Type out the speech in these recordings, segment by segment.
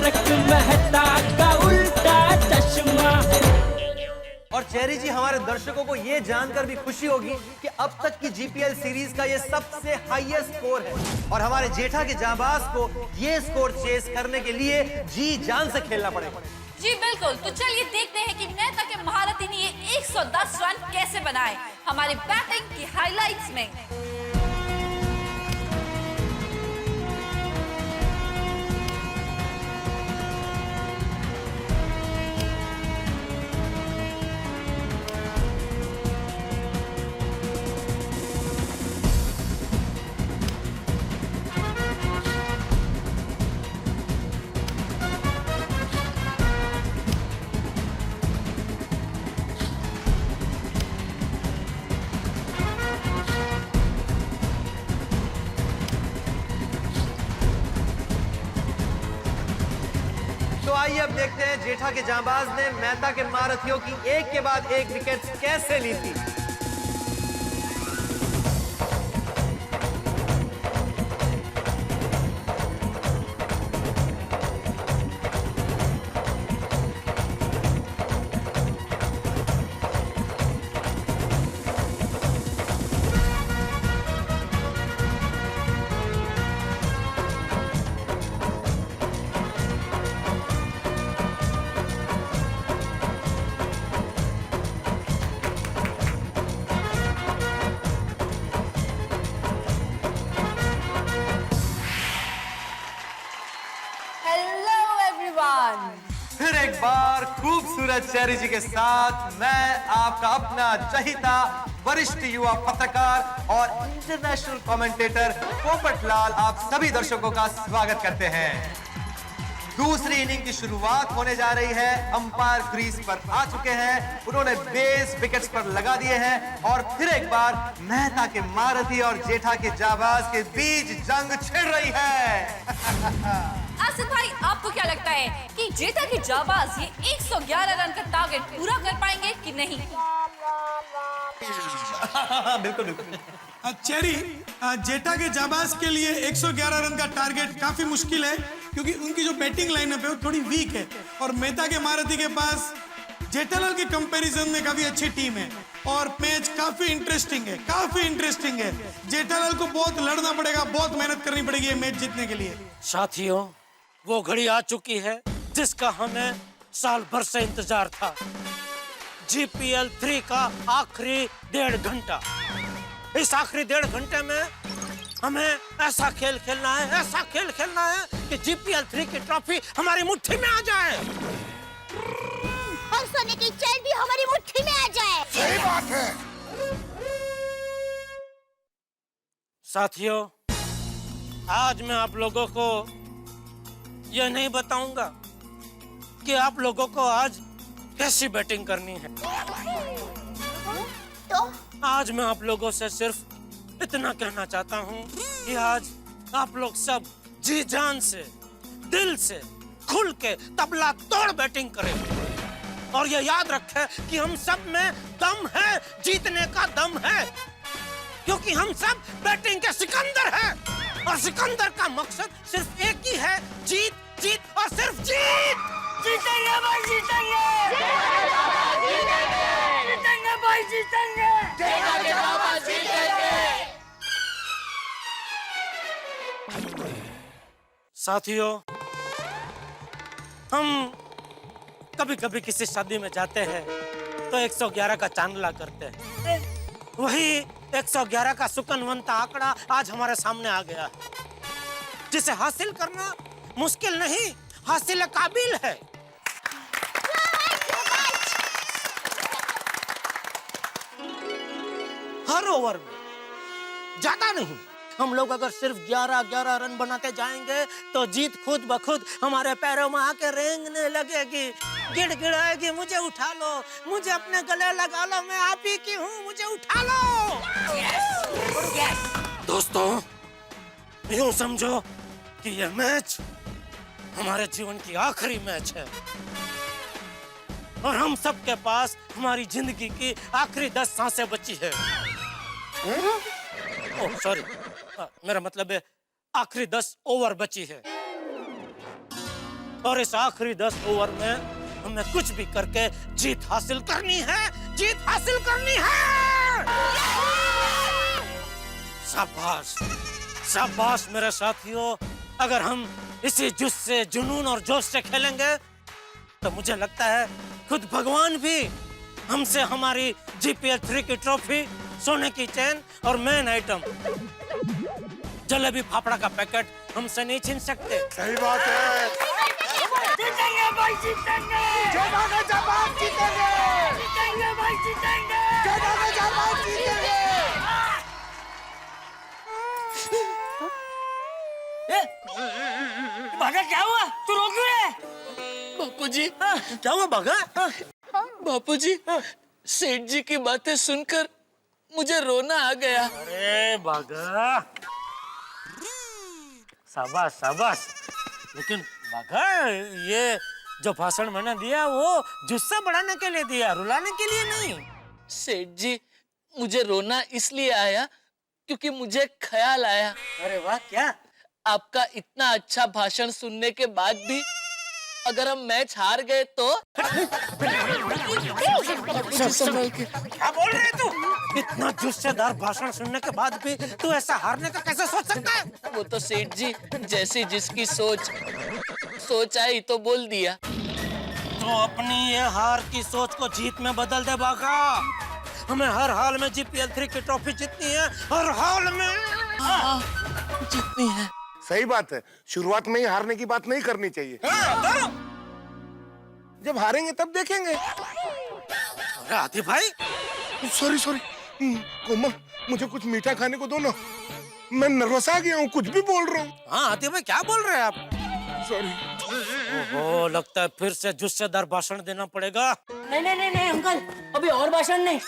तारक मेहता का उल्टा चश्मा। और चेरी जी, हमारे दर्शकों को यह जानकर भी खुशी होगी कि अब तक की जीपीएल सीरीज का यह सबसे हाईएस्ट स्कोर है और हमारे जेठा के जाबाज को यह स्कोर चेस करने के लिए जी जान से खेलना पड़ेगा। जी बिल्कुल, तो चलिए देखते हैं कि मेहता के महारथी ने ये 110 रन कैसे बनाए हमारे बैटिंग की हाइलाइट्स में। तो आइए अब देखते हैं जेठा के जांबाज ने मेहता के महारथियों की एक के बाद एक विकेट कैसे ली थी। फिर एक बार खूबसूरत चेरी जी के साथ मैं आपका अपना चहिता वरिष्ठ युवा पत्रकार और इंटरनेशनल कमेंटेटर पोपट लाल आप सभी दर्शकों का स्वागत करते हैं। दूसरी इनिंग की शुरुआत होने जा रही है। अंपायर क्रीज पर आ चुके हैं, उन्होंने बेस विकेट्स पर लगा दिए हैं और फिर एक बार मेहता के महारथी और जेठा के जाबाज के बीच जंग छिड़ रही है। आसिफ भाई, आपको क्या लगता है कि जेठा के जाबाज ये 111 रन का टारगेट पूरा कर पाएंगे कि नहीं? बिल्कुल बिल्कुल। चेरी, जेठा के जाबाज के लिए 111 रन का टारगेट काफी मुश्किल है क्योंकि उनकी जो बैटिंग लाइनअप है वो थोड़ी वीक है और मेहता के महारथी के पास जेठालाल के कंपैरिजन में काफी अच्छी टीम है और मैच काफी इंटरेस्टिंग है। जेठालाल को बहुत लड़ना पड़ेगा, बहुत मेहनत करनी पड़ेगी ये मैच जीतने के लिए। साथियों, वो घड़ी आ चुकी है जिसका हमें साल भर से इंतजार था। जीपीएल 3 का आखिरी 1.5 घंटा। इस आखिरी 1.5 घंटे में हमें ऐसा खेल खेलना है कि जीपीएल 3 की ट्रॉफी हमारी मुट्ठी में आ जाए और सोने की चैन भी हमारी मुट्ठी में आ जाए। सही बात है। साथियों, आज मैं आप लोगों को यह नहीं बताऊंगा कि आप लोगों को आज कैसी बैटिंग करनी है। तो आज मैं आप लोगों से सिर्फ इतना कहना चाहता हूँ कि आज आप लोग सब जी जान से, दिल से, खुल के तबला तोड़ बैटिंग करें और ये याद रखें कि हम सब में दम है, जीतने का दम है, क्योंकि हम सब बैटिंग के सिकंदर हैं और सिकंदर का मकसद सिर्फ एक ही है, जीत जीत और सिर्फ जीत। जीतेंगे भाई, जीतेंगे भाई, जीतेंगे। साथियों, हम कभी कभी किसी शादी में जाते हैं तो 111 का चांदला करते हैं। वही 111 का सुकनवंता आंकड़ा आज हमारे सामने आ गया है, जिसे हासिल करना मुश्किल नहीं, हासिल काबिल है। हर ओवर में, ज्यादा नहीं, हम लोग अगर सिर्फ 11-11 रन बनाते जाएंगे तो जीत खुद ब खुद हमारे पैरों में आके रेंगने लगेगी, गिड़गिड़ाएगी, मुझे उठा लो, मुझे अपने गले लगा लो, मैं आप ही की हूँ, मुझे उठा लो। दोस्तों, यूं समझो कि यह मैच हमारे जीवन की आखिरी मैच है और हम सब के पास हमारी जिंदगी की आखिरी 10 सांसें बची है। ओह सॉरी, मेरा मतलब है आखिरी 10 ओवर बची है। और इस आखिरी 10 ओवर में हमें कुछ भी करके जीत हासिल करनी है, जीत हासिल करनी है। शाबाश, शाबाश मेरे साथियों। अगर हम इसी जुस्से, जुनून और जोश से खेलेंगे तो मुझे लगता है खुद भगवान भी हमसे हमारी GPL 3 की ट्रॉफी, सोने की चेन और मेन आइटम जलेबी फाफड़ा का पैकेट हमसे नहीं छीन सकते। सही बात है। जीतेंगे भाई, जीतेंगे। जीतेंगे जाबाज, जीतेंगे। जीतेंगे भाई, जीतेंगे। जीतेंगे जाबाज, जीतेंगे। भागा, क्या हुआ? तू रो क्यों रहा है? बापूजी, क्या हुआ बागा? बापूजी, सेठ जी की बातें सुनकर मुझे रोना आ गया। अरे बागा, शाबाश शाबाश। लेकिन बागा, ये जो भाषण मैंने दिया वो जुस्सा बढ़ाने के लिए दिया, रुलाने के लिए नहीं। सेठ जी, मुझे रोना इसलिए आया क्योंकि मुझे ख्याल आया। अरे वाह, क्या? आपका इतना अच्छा भाषण सुनने के बाद भी अगर हम मैच हार गए तो? संभल के। क्या बोल रहे तू? इतना जुस्सेदार भाषण सुनने के बाद भी तू ऐसा हारने का कैसे सोच सकता है? वो तो सेठ जी, जैसी जिसकी सोच आई तो बोल दिया। तो अपनी ये हार की सोच को जीत में बदल दे बागा। हमें हर हाल में GPL 3 की ट्रॉफी जीतनी है, हर हाल में। जितनी है। सही बात है, शुरुआत में ही हारने की बात नहीं करनी चाहिए। जब हारेंगे तब देखेंगे। अरे आतिफ भाई, सॉरी सॉरी कोमल, मुझे कुछ मीठा खाने को दो ना, मैं नर्वस आ गया हूँ, कुछ भी बोल रहा हूँ। हाँ आतिफ भाई, क्या बोल रहे हैं आप? सॉरी। ओहो, लगता है फिर से जुस्सेदार भाषण देना पड़ेगा। नहीं नहीं नहीं नहीं अंकल, अभी और भाषण नहीं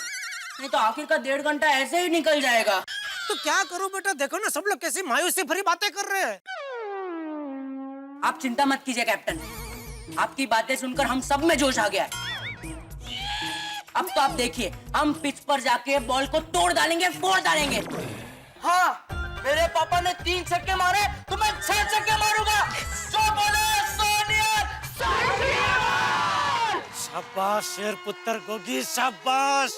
तो आखिर का 1.5 घंटा ऐसे ही निकल जाएगा। तो क्या करूं बेटा, देखो ना सब लोग कैसी मायूसी भरी बातें कर रहे हैं। आप चिंता मत कीजिए कैप्टन, आपकी बातें सुनकर हम सब में जोश आ गया है। अब तो आप देखिए, हम पिच पर जाके बॉल को तोड़ डालेंगे, फोड़ डालेंगे। हाँ, मेरे पापा ने 3 छक्के मारे तो मैं 6 छक्के मारूंगा। जो बोले शाबाश शेर पुत्र गोगी, शाबाश।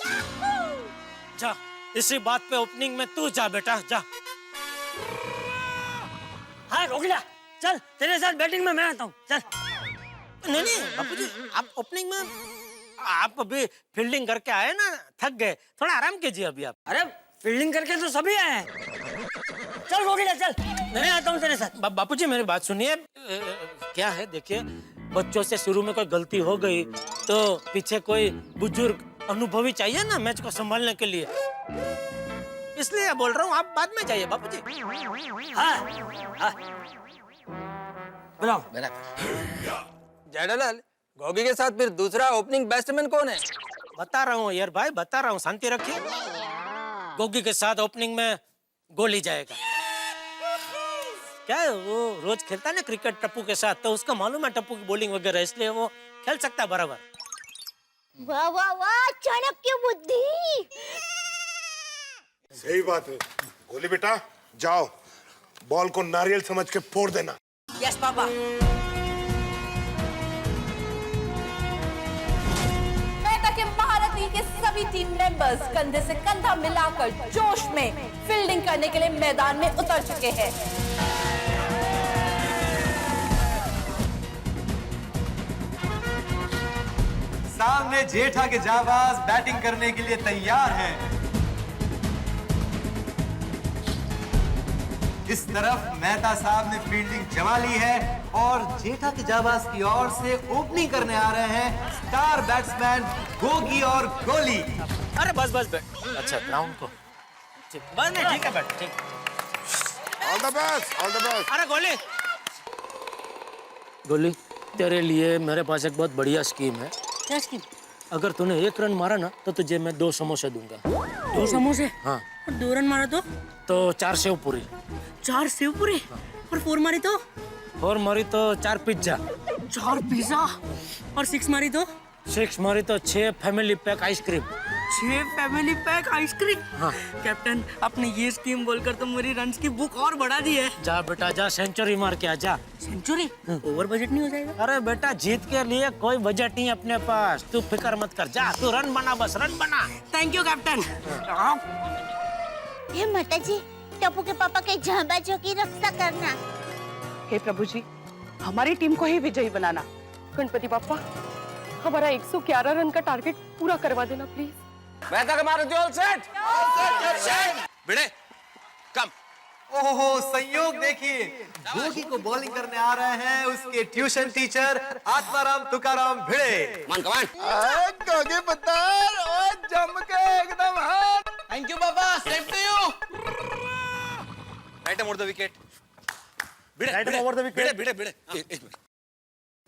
जा, इसी बात पे ओपनिंग में तू जा बेटा, जा। हाँ रोगिला, चल तेरे साथ बैटिंग में मैं आता हूँ, चल। नहीं नहीं बापूजी, आप ओपनिंग में, आप अभी फील्डिंग करके आए ना, थक गए, थोड़ा आराम कीजिए अभी आप। अरे फील्डिंग करके तो सभी आए हैं। चल रोगिला चल, मैं आता हूँ तेरे साथ। बापूजी मेरी बात सुनिए। क्या है देखिए, बच्चों से शुरू में कोई गलती हो गई तो पीछे कोई बुजुर्ग अनुभवी चाहिए ना मैच को संभालने के लिए, इसलिए बोल रहा हूँ आप बाद में जाइए बापूजी। हाँ, हाँ। बुलाओ। जेठालाल, गोगी के साथ फिर दूसरा ओपनिंग बैट्समैन कौन है? बता रहा हूँ यार भाई, बता रहा हूँ, शांति रखिए। गोगी के साथ ओपनिंग में गोली जाएगा। क्या है, वो रोज खेलता है ना क्रिकेट टप्पू के साथ, तो उसको मालूम है टप्पू की बॉलिंग वगैरह, इसलिए वो खेल सकता है बराबर। वाह वाह वाह, चाणक्य बुद्धि। सही बात है। गोली बेटा, जाओ बॉल को नारियल समझ के फोड़ देना। Yes papa. मेहता के महारथी के सभी टीम मेंबर्स कंधे से कंधा मिलाकर जोश में फील्डिंग करने के लिए मैदान में उतर चुके हैं। सामने जेठा के जाबाज बैटिंग करने के लिए तैयार हैं। इस तरफ मेहता साहब ने फील्डिंग जमा ली है और जेठा के जाबाज की ओर से ओपनिंग करने आ रहे हैं स्टार बैट्समैन गोगी और गोली। अरे बस बस बैठ, अच्छा ग्राउंड को बस नहीं, ठीक है बैठ, ठीक। All the best, all the best. अरे गोली, गोली तेरे लिए मेरे पास एक बहुत बढ़िया स्कीम है। क्या स्कीम? अगर तूने 1 रन मारा ना तो तुझे मैं 2 समोसे दूंगा। 2 समोसे? हाँ। और 2 रन मारा तो 4 सेव पूरी। 4 सेव पूरी? और 4 मारी तो? 4 मारी तो 4 पिज्जा। 4 पिज्जा? और 6 मारी तो? 6 मारी तो 6 family pack ice cream. 6 family pack ice cream. हाँ। कैप्टन, आपने ये स्कीम बोलकर तो मेरी रन्स की बुक और बढ़ा दी है। जा बेटा जा, सेंचुरी मार के आ जा। सेंचुरी? ओवर बजट नहीं हो जाएगा? अरे बेटा, जीत के लिए कोई बजट नहीं अपने पास, तू फिक्र मत कर, जा तू रन बना, बस रन बना। Thank you captain. हे माता जी, टप्पू के पापा के जाबाजों की रक्षा करना। हे प्रभु जी, हमारी टीम को ही विजयी बनाना। गणपति बापा, हमारा 111 रन का टारगेट पूरा करवा देना प्लीज। मैं तक हमारे ऑल सेट। भिड़े कम। ओहो, संयोग देखिए, गोगी को बॉलिंग करने आ रहे हैं उसके ट्यूशन टीचर आत्माराम तुकाराम भिड़े। मान कमान। गोगी पुत्र और जम के एकदम हाथ। थैंक यू पापा, safe to you. Right over the wicket. Bhide over the wicket. Bhide Bhide एक मिनट।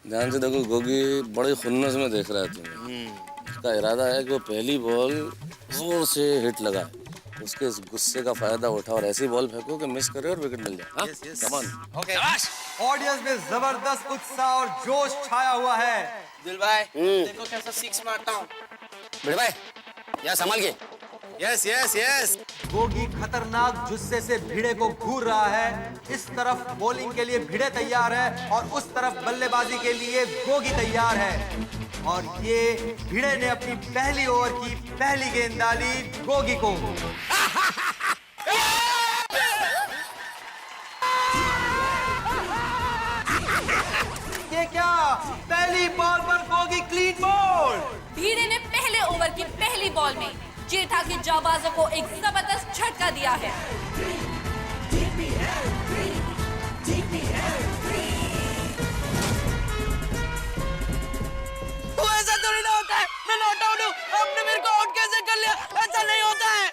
ध्यान से देखो, गोगी बड़े खुन्नस में देख रहा है तुम्हें। उसका इरादा है कि वो पहली बॉल जोर से हिट लगाए, उसके इस गुस्से का फायदा उठा और ऐसी बॉल फेंको कि मिस करे और विकेट मिल जाए। Come on. ओके। ऑडियंस में जबरदस्त उत्साह और जोश छाया हुआ है। दिल भाई, देखो कैसा सिक्स मारता हूँ। भिड़े भाई, यहाँ संभाल के। Yes yes yes. गोगी खतरनाक जुस्से से भिड़े को घूर रहा है। इस तरफ बॉलिंग के लिए भिड़े तैयार है और उस तरफ बल्लेबाजी के लिए गोगी तैयार है। और ये भिड़े ने अपनी पहली ओवर की पहली गेंद डाली गोगी को। ये क्या, पहली बॉल पर गोगी क्लीन बॉल। भिड़े ने पहले ओवर की पहली बॉल में जेठा के जाबाजों को एक जबरदस्त झटका दिया है। तो ऐसा थोड़ी ना होता है, मैं नॉट आउट हूँ, आपने मेरे को आउट कैसे कर लिया? ऐसा नहीं होता है।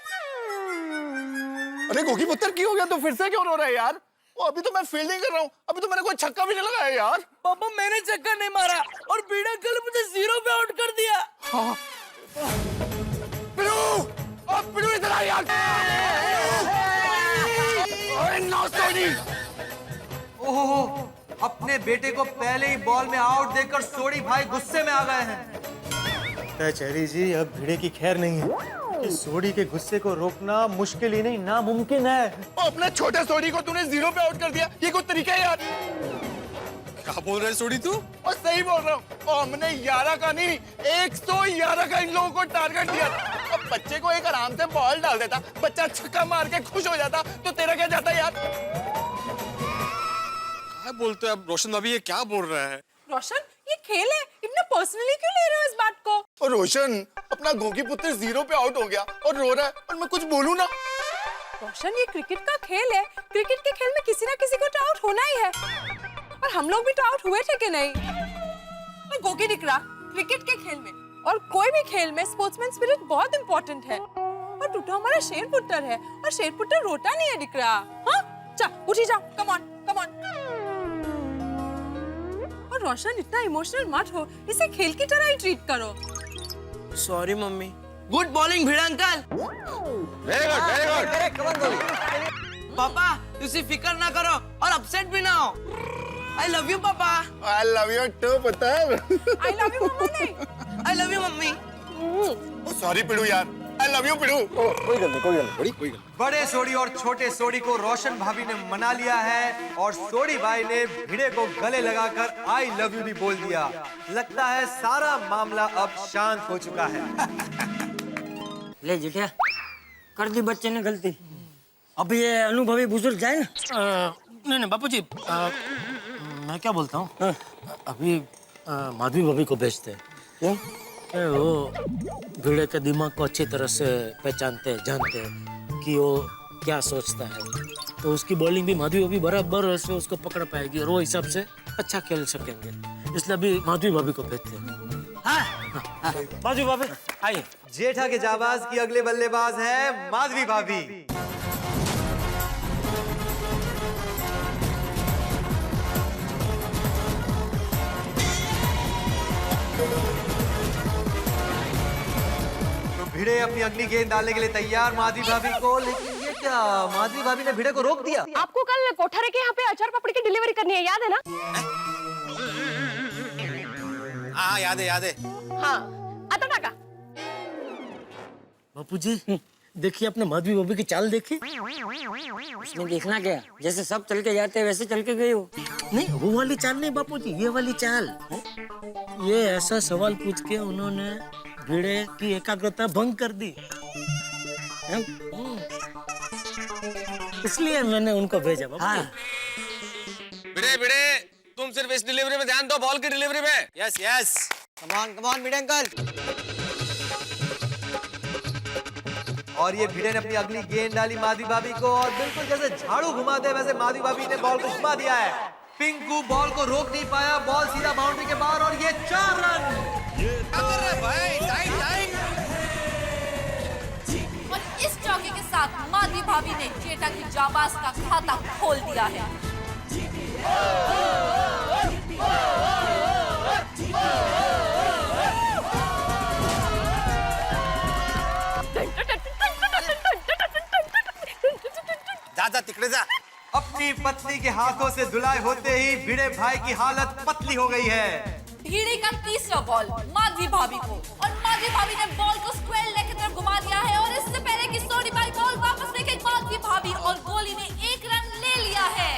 अरे गोगी पुत्र, क्यों हो गया? तो फिर से क्यों रो रहा है यार? वो अभी तो मैं फील्डिंग कर रहा हूँ, अभी तो मैंने कोई छक्का भी नहीं लगाया यार। पापा, मैंने चक्कर नहीं मारा और भिड़े कल मुझे 0 पे आउट कर दिया। हाँ। पिड़ू इधर आ यार। ओहो, अपने बेटे को पहले ही बॉल में आउट देकर सोडी भाई गुस्से में आ गए हैं। चेरी जी, अब भिड़े की खैर नहीं है कि सोडी के गुस्से को रोकना मुश्किल ही नहीं, नामुमकिन है। अपने छोटे सोडी को तूने 0 पे आउट कर दिया, ये कोई तरीका है यार? क्या बोल रहे सोडी तू? और सही बोल रहा हूँ। और हमने 11 का नहीं, 111 का इन लोगों को टारगेट दिया। अब बच्चे को एक आराम से बॉल डाल देता, बच्चा छक्का मार के खुश हो जाता, तो तेरा क्या जाता यार? क्या बोलते हैं अब रोशन भाभी, ये क्या बोल रहा है? रोशन, ये खेल है, इतना पर्सनली क्यों ले रहे हो इस बात को? और रोशन, अपना गोगी पुत्र 0 पे आउट हो गया और रो रहा है और मैं कुछ बोलूं ना? रोशन, ये क्रिकेट का खेल है, क्रिकेट के खेल में किसी ना किसी को तो आउट होना ही है। और हम लोग भी तो आउट हुए थे कि नहीं? और गोगी दिख रहा क्रिकेट के खेल में और कोई भी खेल में स्पोर्ट्समैन स्पिरिट बहुत इंपॉर्टेंट है। और टूटा हमारा शेर पुत्र है और शेर पुत्र रोता नहीं है दिख रहा। हाँ, जा उठी जाओ, कम ऑन कम ऑन। और रोशन, इतना इमोशनल मत हो, इसे खेल की तरह ही ट्रीट करो। Sorry mummy. गुड बॉलिंग भिड़ा uncle. Very good very good. पापा, तुसी फिकर ना करो और अपसेट भी ना हो। I love you पापा। I love you too पुत्र। I love you मम्मा नहीं। I love you मम्मी। सॉरी पिड़ू यार, I love you पिड़ू। कोई गल नहीं, कोई गल नहीं, कोई गल। बड़े सोडी और छोटे सोडी को रोशन भाभी ने मना लिया है और सोडी भाई ने भिड़े को गले लगाकर आई लव यू भी बोल दिया। लगता है सारा मामला अब शांत हो चुका है। ले जिठिया, कर दी बच्चे ने गलती। अब ये अनुभवी बुजुर्ग जाए ना। नहीं बापूजी, मैं क्या बोलता हूँ, अभी माधवी भाभी को भेजते हैं। क्यों? वो भिड़े के दिमाग को अच्छी तरह से पहचानते जानते हैं कि वो क्या सोचता है, तो उसकी बॉलिंग भी माधवी भाभी बराबर से उसको पकड़ पाएगी और वो हिसाब से अच्छा खेल सकेंगे। इसलिए अभी माधवी भाभी को भेजते हैं। हाँ, माधवी भाभी आइए। जेठा के जाबाज की अगले बल्लेबाज है माधवी भाभी। भिड़े अपनी अगली गेंद डालने के लिए तैयार माधवी भाभी को, लेकिन ये क्या, माधवी भाभी ने भिड़े को रोक दिया। आपको कल कोठारे के यहाँ पे अचार पापड़ी की डिलीवरी करनी है, याद है ना? हाँ याद है याद है। हाँ, आता टाका। बापूजी देखिए अपने माधवी भाभी की चाल देखिए। उसमें देखना क्या, जैसे सब चल के जाते हैं वैसे चल के गए हो। नहीं वो वाली चाल नहीं बापूजी, ये वाली चाल। ये ऐसा सवाल पूछ के उन्होंने भिड़े की एकाग्रता भंग कर दी, इसलिए मैंने उनको भेजा बाबू। हाँ। भिड़े भिड़े तुम सिर्फ इस डिलीवरी में ध्यान दो, बॉल की डिलीवरी में। Yes yes, come on Bhide uncle. और ये भिड़े ने अपनी अगली गेंद डाली माधवी भाभी को, और बिल्कुल जैसे झाड़ू घुमाते वैसे माधवी भाभी ने बॉल को घुमा दिया है। पिंकू बॉल को रोक नहीं पाया, बॉल सीधा बाउंड्री के बाहर, और ये 4 रन। और इस चौके के साथ माधवी भाभी ने जेठा की जाबाज का खाता खोल दिया है। जा तिकड़े जा। अपनी पत्नी के हाथों से धुलाई होते ही भिड़े भाई की हालत पतली हो गई है। भिड़े का तीसरा बॉल माधवी भाभी को, और माधवी भाभी ने बॉल को स्क्वायर लेग की तरफ घुमा दिया है, और इससे पहले कि सोनी भाई बॉल वापस लेके माधवी भाभी और गोली ने 1 रन ले लिया है।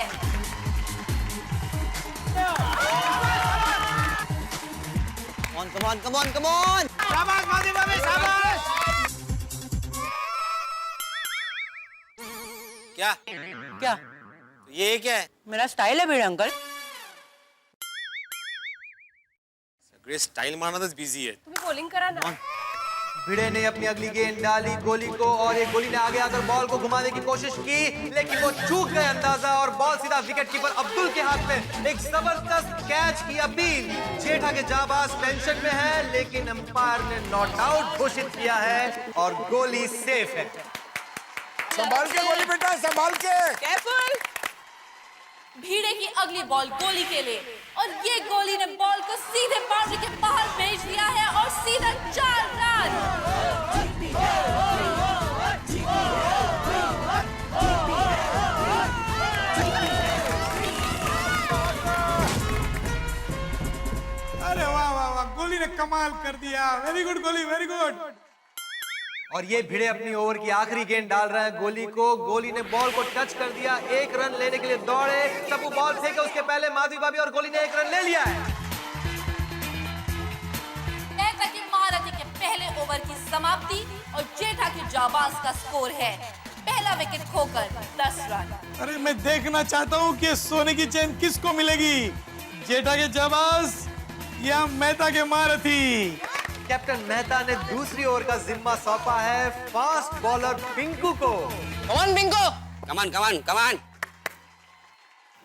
कम ऑन। शाबाश माधवी भाभी, शाबाश। क्या क्या ये क्या है? मेरा स्टाइल है भिड़े अंकल। सगळे स्टाइल मारना तो बिजी है। तुम्ही बॉलिंग करा ना। भिड़े ने अपनी अगली गेंद डाली गोली को, और ये गोली ने आगे आकर बॉल को घुमाने की कोशिश की, लेकिन वो चूक गए अंदाजा, और बॉल सीधा विकेट कीपर अब्दुल के हाथ में। एक जबरदस्त कैच की अपील। जेठा के जाबाज टेंशन में है, लेकिन अंपायर ने नॉट आउट घोषित किया है और गोली सेफ है। संभाल के गोली बेटा, संभाल के। केयरफुल। भिड़े की अगली बॉल गोली के लिए, और ये गोली ने बॉल को सीधे बाउंड्री के बाहर भेज दिया है, और सीधा 4 रन। अरे वाह वाह वाह, गोली ने कमाल कर दिया। वेरी गुड गोली, वेरी गुड। और ये भिड़े अपनी ओवर की आखिरी गेंद डाल रहे हैं गोली को। गोली ने बॉल को टच कर दिया, 1 रन लेने के लिए दौड़े, तब वो बॉल फेंके उसके पहले माधवी भाभी, और गोली ने 1 रन ले लिया है। मेहता की महारथी के पहले ओवर की समाप्ति, और जेठा की जाबाज का स्कोर है पहला विकेट खोकर 10 रन। अरे मैं देखना चाहता हूँ कि सोने की चेन किसको मिलेगी, जेठा के जाबाज या मेहता के महारथी। कैप्टन मेहता ने दूसरी ओवर का जिम्मा सौंपा है फास्ट बॉलर पिंकू को। कमान पिंकू, कमान।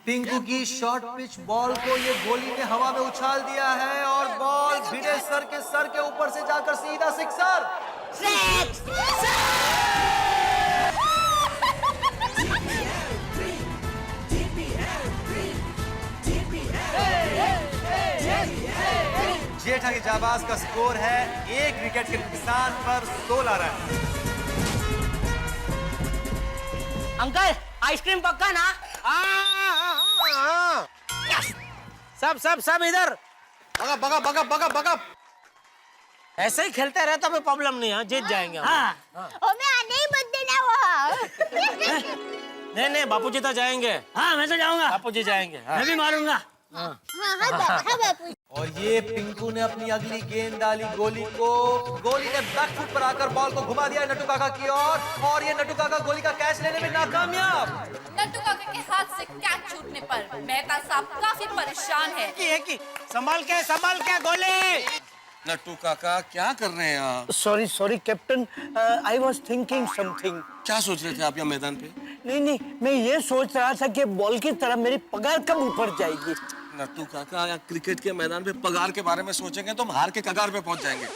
पिंकू की शॉर्ट पिच बॉल को ये गोली ने हवा में उछाल दिया है, और बॉल भिड़े सर के ऊपर से जाकर सीधा सिक्सर। जेठा के जाबाज का स्कोर है 1 विकेट के नुकसान पर 16 रन। अंकल आइसक्रीम पक्का ना? सब इधर। बगा। ऐसे ही खेलते रहे तो हमें प्रॉब्लम नहीं है, जीत जाएंगे हम। हमें आने ही मत देना वहाँ। नहीं बापूजी तो जाएंगे। हाँ मैं तो जाऊंगा। बापूजी जाएंगे। मैं भी मारूंगा। हाँ बापू। और ये पिंकू ने अपनी अगली गेंद डाली गोली को। गोली ने बैक फुट पर आकर बॉल को घुमा दिया नट्टू काका की ओर, और ये नट्टू काका गोली का कैच लेने में नाकामयाब। नट्टू काका के हाथ से कैच छूटने पर मेहता साहब काफी परेशान है। संभाल के गोली। नट्टू काका क्या कर रहे हैं आप? Sorry captain, I was thinking something. क्या सोच रहे थे आप यहाँ मैदान पे? नहीं मैं ये सोच रहा था कि बॉल की तरह मेरी पगार कब ऊपर जाएगी। नट्टू काका यहाँ क्रिकेट के मैदान पे पगार के बारे में सोचेंगे तो हम हार के कगार पे पहुंच जाएंगे।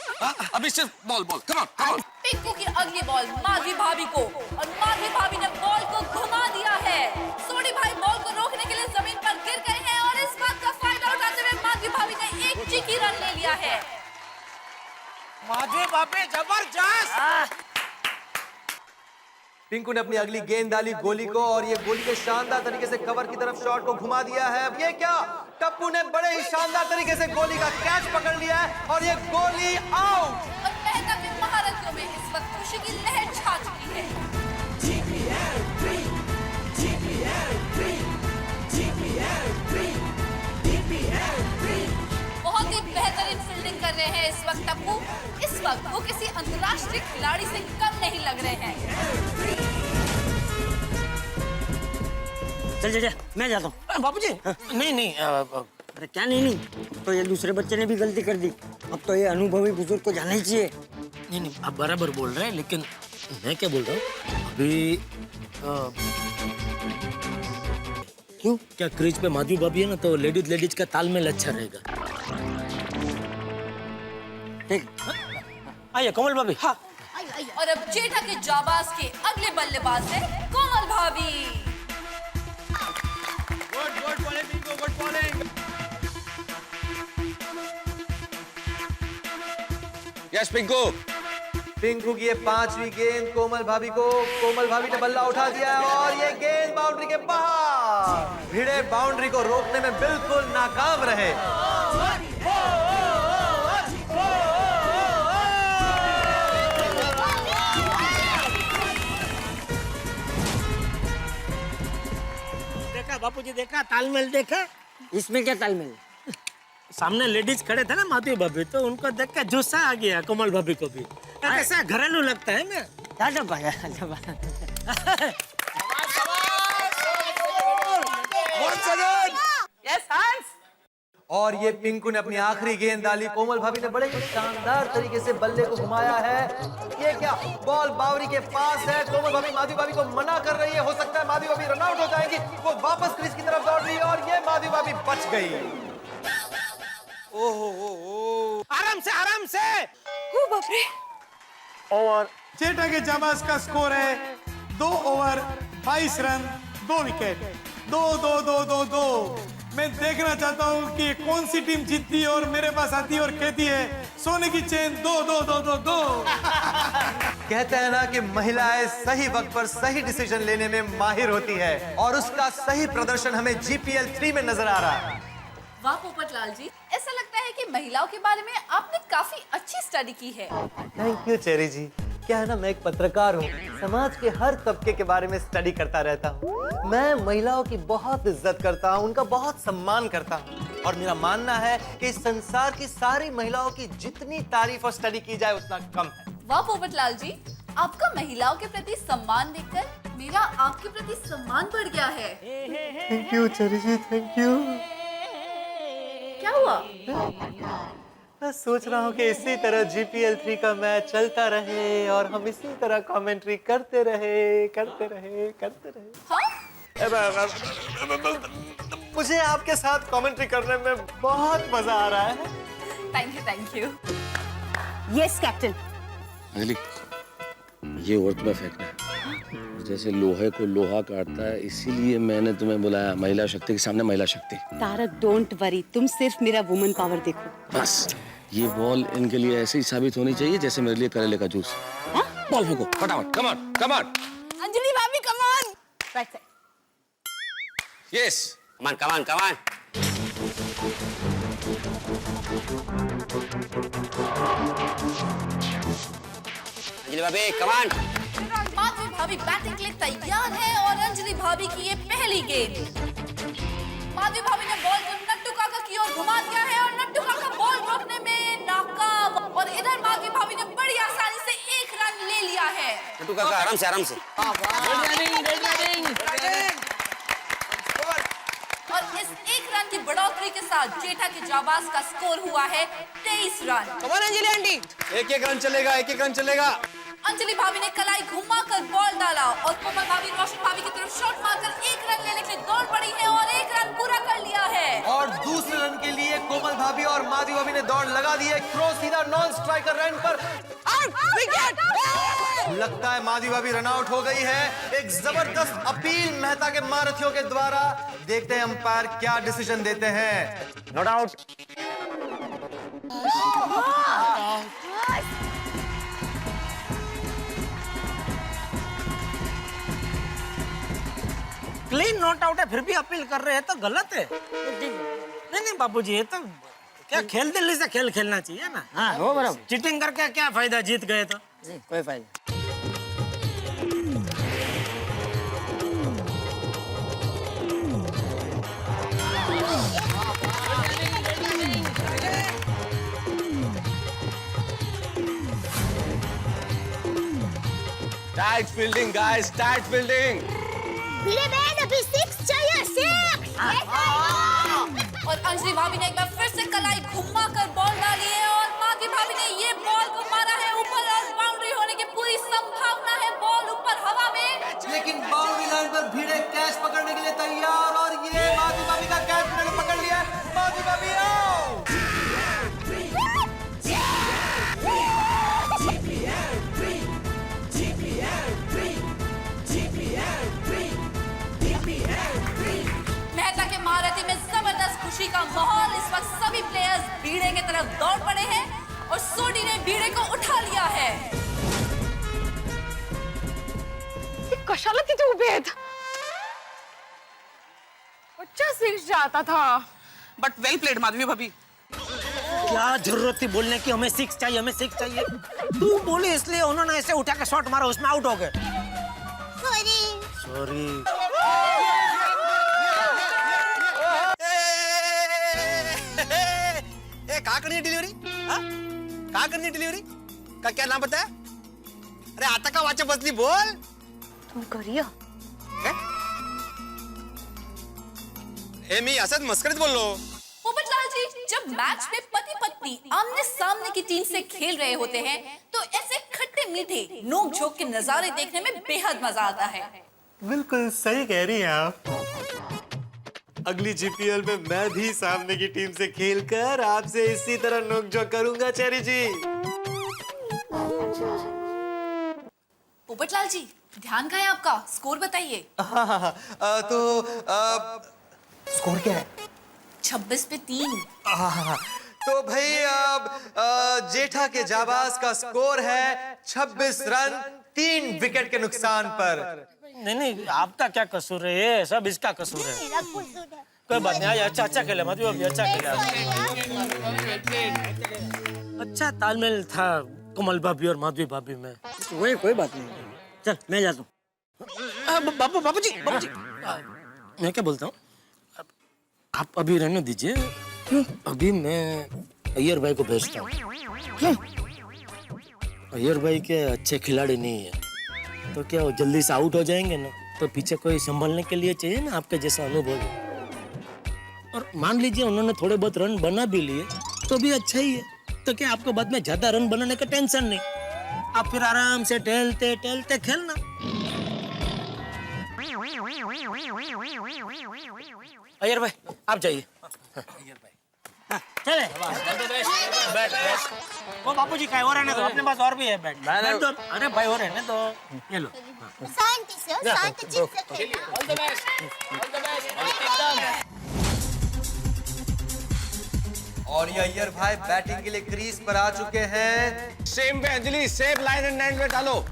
अभी सिर्फ बॉल कम ऑन। पिंकू की अगली बॉल माधवी भाभी को, और माधवी भाभी ने बॉल को घुमा दिया है। सोनी भाई बॉल को रोकने के लिए जमीन पर गिर गए हैं, और इस बात का फायदा उठाते हुए माधवी भाभी ने 1 चीकी रन ले लिया है। माधवी भाभी जबरदस्त। पिंकू ने अपनी अगली गेंद डाली गोली को, और ये गोली के शानदार तरीके से कवर की तरफ शॉट को घुमा दिया है। अब ये क्या, टप्पू ने बड़े ही शानदार तरीके से गोली का कैच पकड़ लिया है, और ये गोली आउट। और मेहता के महारथियों में इस वक्त खुशी की लहर छा चुकी है। बहुत ही बेहतरीन फील्डिंग कर रहे हैं इस वक्त टप्पू। इस वक्त वो किसी अंतर्राष्ट्रीय खिलाड़ी से कम नहीं लग रहे हैं। चल चल मैं जाता हूँ। बापूजी नहीं नहीं अरे क्या नहीं तो ये दूसरे बच्चे ने भी गलती कर दी। अब तो ये अनुभवी बुजुर्ग को जाना ही चाहिए। नहीं नहीं आप बराबर बोल रहे हैं, लेकिन मैं क्या बोल रहा हूँ अभी क्यों? क्या क्रीज पे माधवी भाभी है ना, तो लेडीज का तालमेल अच्छा रहेगा। ठीक आइए कोमल भाभी। हाँ और अब जेठा के जाबाज के अगले बल्लेबाज है कोमल भाभी। Good bowling Pinku, good bowling. Yes Pinku. Pinku की ये 5वीं गेंद कोमल भाभी को, कोमल भाभी ने बल्ला उठा दिया है और ये गेंद बाउंड्री के बाहर। भिड़े बाउंड्री को रोकने में बिल्कुल नाकाम रहे। देखा बापूजी, देखा तालमेल देखा। इसमें क्या तालमेल? सामने लेडीज खड़े थे ना माधवी भाभी, तो उनको देख के जोशा आ गया कोमल भाभी को भी। ऐसा घरेलू लगता है ना। और ये पिंकू ने अपनी आखिरी गेंद डाली। कोमल भाभी ने बड़े ही शानदार तरीके से बल्ले को घुमाया है। ये क्या, बॉल बावरी के पास है। कोमल भाभी माधवी भाभी को मना कर रही है। हो सकता है माधवी भाभी रन आउट हो जाएंगी। वो वापस क्रीज की तरफ दौड़ रही है और ये माधवी भाभी बच गई। ओहो, आराम से आराम से। ओ बाप रे। और जेठा के जाबाज का स्कोर है 2 ओवर 22 रन 2 विकेट। 2-2-2-2-2। मैं देखना चाहता हूँ कि कौन सी टीम जीतती है और मेरे पास आती है और कहती है सोने की चेन 2-2-2-2-2। कहते हैं ना कि महिलाएं सही वक्त पर सही डिसीजन लेने में माहिर होती है और उसका सही प्रदर्शन हमें GPL 3 में नजर आ रहा है। वाह पोपटलाल जी, ऐसा लगता है कि महिलाओं के बारे में आपने काफी अच्छी स्टडी की है। थैंक यू चेरी जी। क्या है ना, मैं एक पत्रकार हूँ, समाज के हर तबके के बारे में स्टडी करता रहता हूँ। मैं महिलाओं की बहुत इज्जत करता हूँ, उनका बहुत सम्मान करता हूँ और मेरा मानना है कि इस संसार की सारी महिलाओं की जितनी तारीफ और स्टडी की जाए उतना कम है। वाह पोपटलाल जी, आपका महिलाओं के प्रति सम्मान देखकर मेरा आपके प्रति सम्मान बढ़ गया है। Thank you Cherry ji, thank you. क्या हुआ? मैं सोच रहा हूँ कि इसी तरह GPL 3 का मैच चलता रहे और हम इसी तरह कमेंट्री करते रहे। हाँ? मुझे आपके साथ कमेंट्री करने में बहुत मजा आ रहा है। Thank you. Yes captain. Anjali, ये ओवर तुम्हें फेंकना है। जैसे लोहे को लोहा काटता है, इसीलिए मैंने तुम्हें बुलाया। महिला शक्ति के सामने महिला शक्ति। तारक डोंट वरी, तुम सिर्फ मेरा वुमन पावर देखो। बस ये बॉल इनके लिए ऐसे ही साबित होनी चाहिए जैसे मेरे लिए करेले का जूस। बॉल फेंको फटाफट। Come on come on. Anjali भाभी come on. Right side. Yes come on come on come on. Anjali भाभी कमान। माधवी भाभी बैटिंग के लिए तैयार है और अंजलि भाभी की ये पहली गेंद। माधवी भाभी ने बॉल को नट्टू काका की ओर घुमा दिया है और नट्टू काका बॉल रोकने में नाकाम। और इधर माधवी भाभी ने बड़ी आसानी से 1 रन ले लिया है। नट्टू काका आराम से आराम से। और इस 1 रन की बढ़ोतरी के साथ जेठा के जाबाज का स्कोर हुआ है 23 रन। कमान अंजलि आंटी। एक रन चलेगा, एक रन चलेगा। अंजलि भाभी ने कलाई घुमाकर बॉल डाला और कोमल भाभी रोशन भाभी की तरफ शॉट मारकर 1 रन लेने के लिए दौड़ पड़ी है और 1 रन पूरा कर लिया है। और दूसरे रन के लिए कोमल भाभी और माधवी भाभी ने दौड़ लगा दी है। थ्रो सीधा नॉन स्ट्राइकर रन पर। लगता है माधवी भाभी रन आउट हो गई है। एक जबरदस्त अपील मेहता के महारथियों के द्वारा। देखते हैं अंपायर क्या डिसीजन देते हैं। Not out. Clean not out है, फिर भी अपील कर रहे हैं तो गलत है। नहीं बापूजी, ये तो क्या खेल दिल्ली से खेल खेलना चाहिए ना। हाँ वो बराबर। चीटिंग करके क्या फायदा, जीत गए तो। कोई फायदा। Tight fielding guys, tight fielding. Bhide बहन अभी 6 चाहिए 6। और अंजलि भाभी ने एक बार फिर से कलाई घुमाकर बॉल डाली है और माधवी भाभी ने ये बॉल को मारा है ऊपर और बाउंड्री होने की पूरी संभावना है। बॉल ऊपर हवा में, लेकिन बाउंड्री लाइन पर भिड़े कैच पकड़ने के लिए तैयार और ये माधवी भाभी का कैच भिड़े ने पकड़ लिया। माधवी भाभी आउट। मेहता के महारथी में जबरदस्त खुशी का माहौल। इस वक्त सभी प्लेयर्स भीड़े की तरफ दौड़ पड़े हैं और सोडी ने भीड़े को उठा लिया है। कशाला तिथे उभे आहेत? बच्चा सिक्स जाता था। बट वेल प्लेड माधवी भाभी। क्या जरूरत थी बोलने की हमें 6 चाहिए, हमें 6 चाहिए? तू बोली इसलिए उन्होंने ऐसे उठा के शॉट मारा, उसमें आउट हो गए। सॉरी। कहाँ करनी है डिलीवरी? कहाँ करनी है डिलीवरी? का क्या नाम बताया? अरे आता का वाचा बसली बोल। तुम करिया मी असद मस्करीत बोल लो। पोपटलाल जी, जब मैच में पति पत्नी आमने सामने की टीम से खेल रहे होते हैं तो ऐसे खट्टे मीठे नोक झोंक के नजारे देखने में बेहद मजा आता है। बिल्कुल सही कह रही हैं आप। अगली जीपीएल में मैं भी सामने की टीम से खेलकर आपसे इसी तरह नोकझोंक करूंगा चेरी जी। पोपटलाल जी, ध्यान कहाँ है आपका? स्कोर बताइए। तो स्कोर क्या है? 26 पे 3। तो भाई जेठा के जाबाज का स्कोर है 26 रन 3 विकेट के नुकसान पर। नहीं, आपका क्या कसूर है? ये सब इसका कसूर है। मेरा कसूर है। कोई बात नहीं, अच्छा खेले माधवी भाभी, अच्छा खेला। अच्छा तालमेल था कमल भाभी और माधवी भाभी में। वही कोई बात नहीं। चल मैं जाता हूँ। बापू जी, मैं क्या बोलता हूँ, आप अभी रहने दीजिए। अभी मैं अय्यर भाई को भेजता हूँ। अय्यर भाई के अच्छे खिलाड़ी नहीं है तो क्या वो जल्दी से आउट हो जाएंगे ना, तो पीछे कोई संभालने के लिए चाहिए ना आपके जैसा अनुभव। और मान लीजिए उन्होंने थोड़े बहुत रन बना भी लिए तो भी अच्छा ही है। तो क्या आपको बाद में ज्यादा रन बनाने का टेंशन नहीं, आप फिर आराम से टहलते टहलते खेलना। अय्यर भाई आप जाइए। चले बैठ। वो बापू जी का और रहने दो, अपने पास और भी है। बैठ दो। अरे भाई और रहने दो, ये लो। शांति से चित से खेलो। All the best, all the best. और ये अय्यर भाई बैटिंग के लिए क्रीज पर आ चुके हैं। सेम पे Anjali, same line and and में डालो।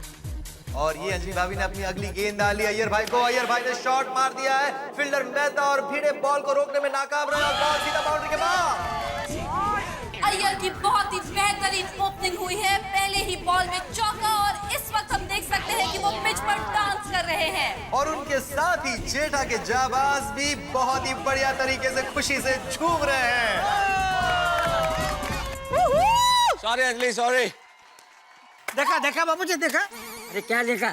और ये अंजलि भाभी ने अपनी अगली गेंद डाली अय्यर भाई को। अय्यर भाई ने शॉट मार दिया है। फील्डर मेहता और भिड़े बॉल को रोकने में नाकाम रहे और बॉल सीधा बाउंड्री के बाहर। अय्यर की बहुत ही बेहतरीन ओपनिंग हुई है। पहले ही बॉल में चौका और इस वक्त हम देख सकते हैं कि वो पिच पर डांस कर रहे हैं। और उनके साथ ही जेठा के जाबाज भी बहुत ही बढ़िया तरीके से खुशी से झूम रहे हैं। Sorry Anjali, sorry. देखा बापू जी, देखा? अरे क्या देखा?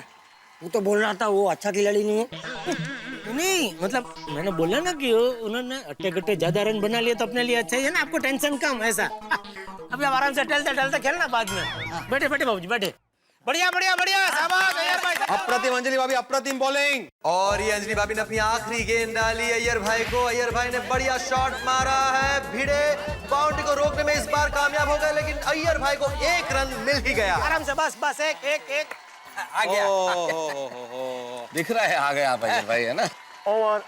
वो तो बोल रहा था वो अच्छा खिलाड़ी नहीं है। नहीं मतलब मैंने बोला ना कि उन्होंने अट्टे गट्टे ज्यादा रन बना लिए तो अपने लिए अच्छा ही है ना, आपको टेंशन कम ऐसा। अभी आप आराम से टहलते खेलना बाद में। बैठे बाबू जी बैठे। बढ़िया शाबाश अय्यर भाई। अप्रतिम अंजलि भाभी, अप्रतिम बॉलिंग। और ये अंजलि भाभी ने अपनी आखिरी गेंद डाली अय्यर भाई को। अय्यर भाई ने बढ़िया शॉट मारा है। भिड़े बाउंड्री को रोकने में इस बार कामयाब हो गए, लेकिन अय्यर भाई को 1 रन मिल ही गया। आराम से बस एक आ गया। दिख रहा है आ गया भाई, है ना? और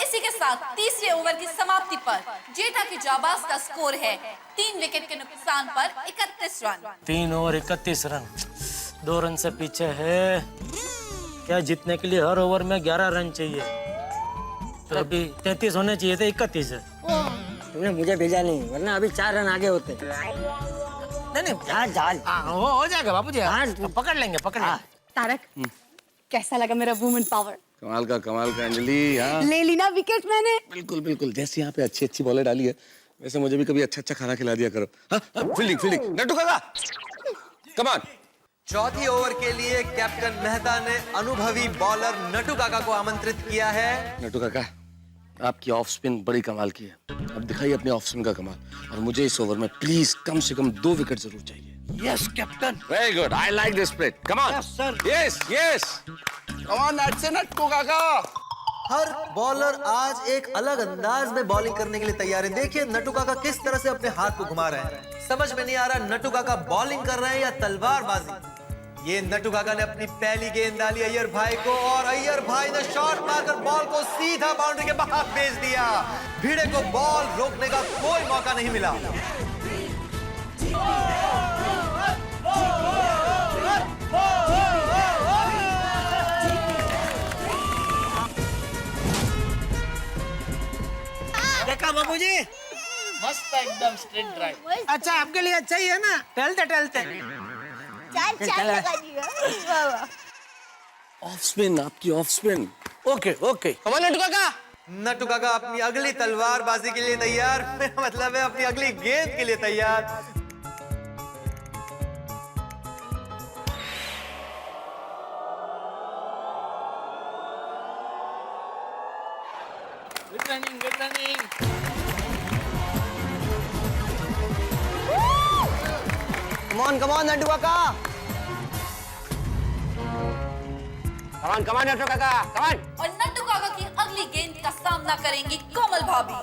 इसी के साथ तीसरे ओवर की समाप्ति पर जेठा के जाबाज का स्कोर है 3 विकेट के नुकसान पर 31 रन। 3 ओवर 31 रन, 2 रन से पीछे है। क्या जीतने के लिए हर ओवर में 11 रन चाहिए, तो अभी 33 होने चाहिए थे, 31 है। तुमने मुझे भेजा नहीं, वरना अभी 4 रन आगे होते। नहीं जाल हो जाएगा बापू जी। पकड़ लेंगे। तारक, कैसा लगा मेरा वुमेन पावर? कमाल का अंजलि। हाँ ले ली ना विकेट मैंने। बिल्कुल जैसे यहाँ पे अच्छी बॉलें डाली है वैसे मुझे भी कभी अच्छा खाना खिला दिया करो। हाँ, फील्डिंग नट्टू काका, कम ऑन। चौथी ओवर के लिए कैप्टन मेहता ने अनुभवी बॉलर नटू काका को आमंत्रित किया है। नटू काका, आपकी ऑफ स्पिन बड़ी कमाल की है। अब दिखाइए अपने ऑफ स्पिन का कमाल, और मुझे इस ओवर में प्लीज कम से कम 2 विकेट जरूर चाहिए। Yes captain. Very good, I like this spirit. Come on. Yes sir. Yes yes. Come on Nattu काका। हर बॉलर आज एक अलग अंदाज में बॉलिंग करने के लिए तैयार है। देखिए नटू काका किस तरह से अपने हाथ को घुमा रहे हैं। समझ में नहीं आ रहा नटू काका बॉलिंग कर रहे हैं या तलवारबाजी। ये नटू काका ने अपनी पहली गेंद डाली अय्यर भाई को, और अय्यर भाई ने शॉट मारकर बॉल को सीधा बाउंड्री के बाहर भेज दिया। भिड़े को बॉल रोकने का कोई मौका नहीं मिला। देखा बाबूजी, मस्त एकदम स्ट्रेट ड्राइव। अच्छा आपके लिए अच्छा ही है ना, टहलते टहलते। चार लगा दिया। वाह वाह। ऑफ स्पिन, आपकी off spin. Okay okay. Come on Nattu काका। नटू काका अपनी अगली तलवारबाजी के लिए तैयार। मेरा मतलब है अपनी अगली गेंद के लिए तैयार। Good running good running. Come on Nattu काका। कम ऑन नट्टू काका, कम ऑन। और नट्टू काका की अगली गेंद का सामना करेंगी कोमल भाभी।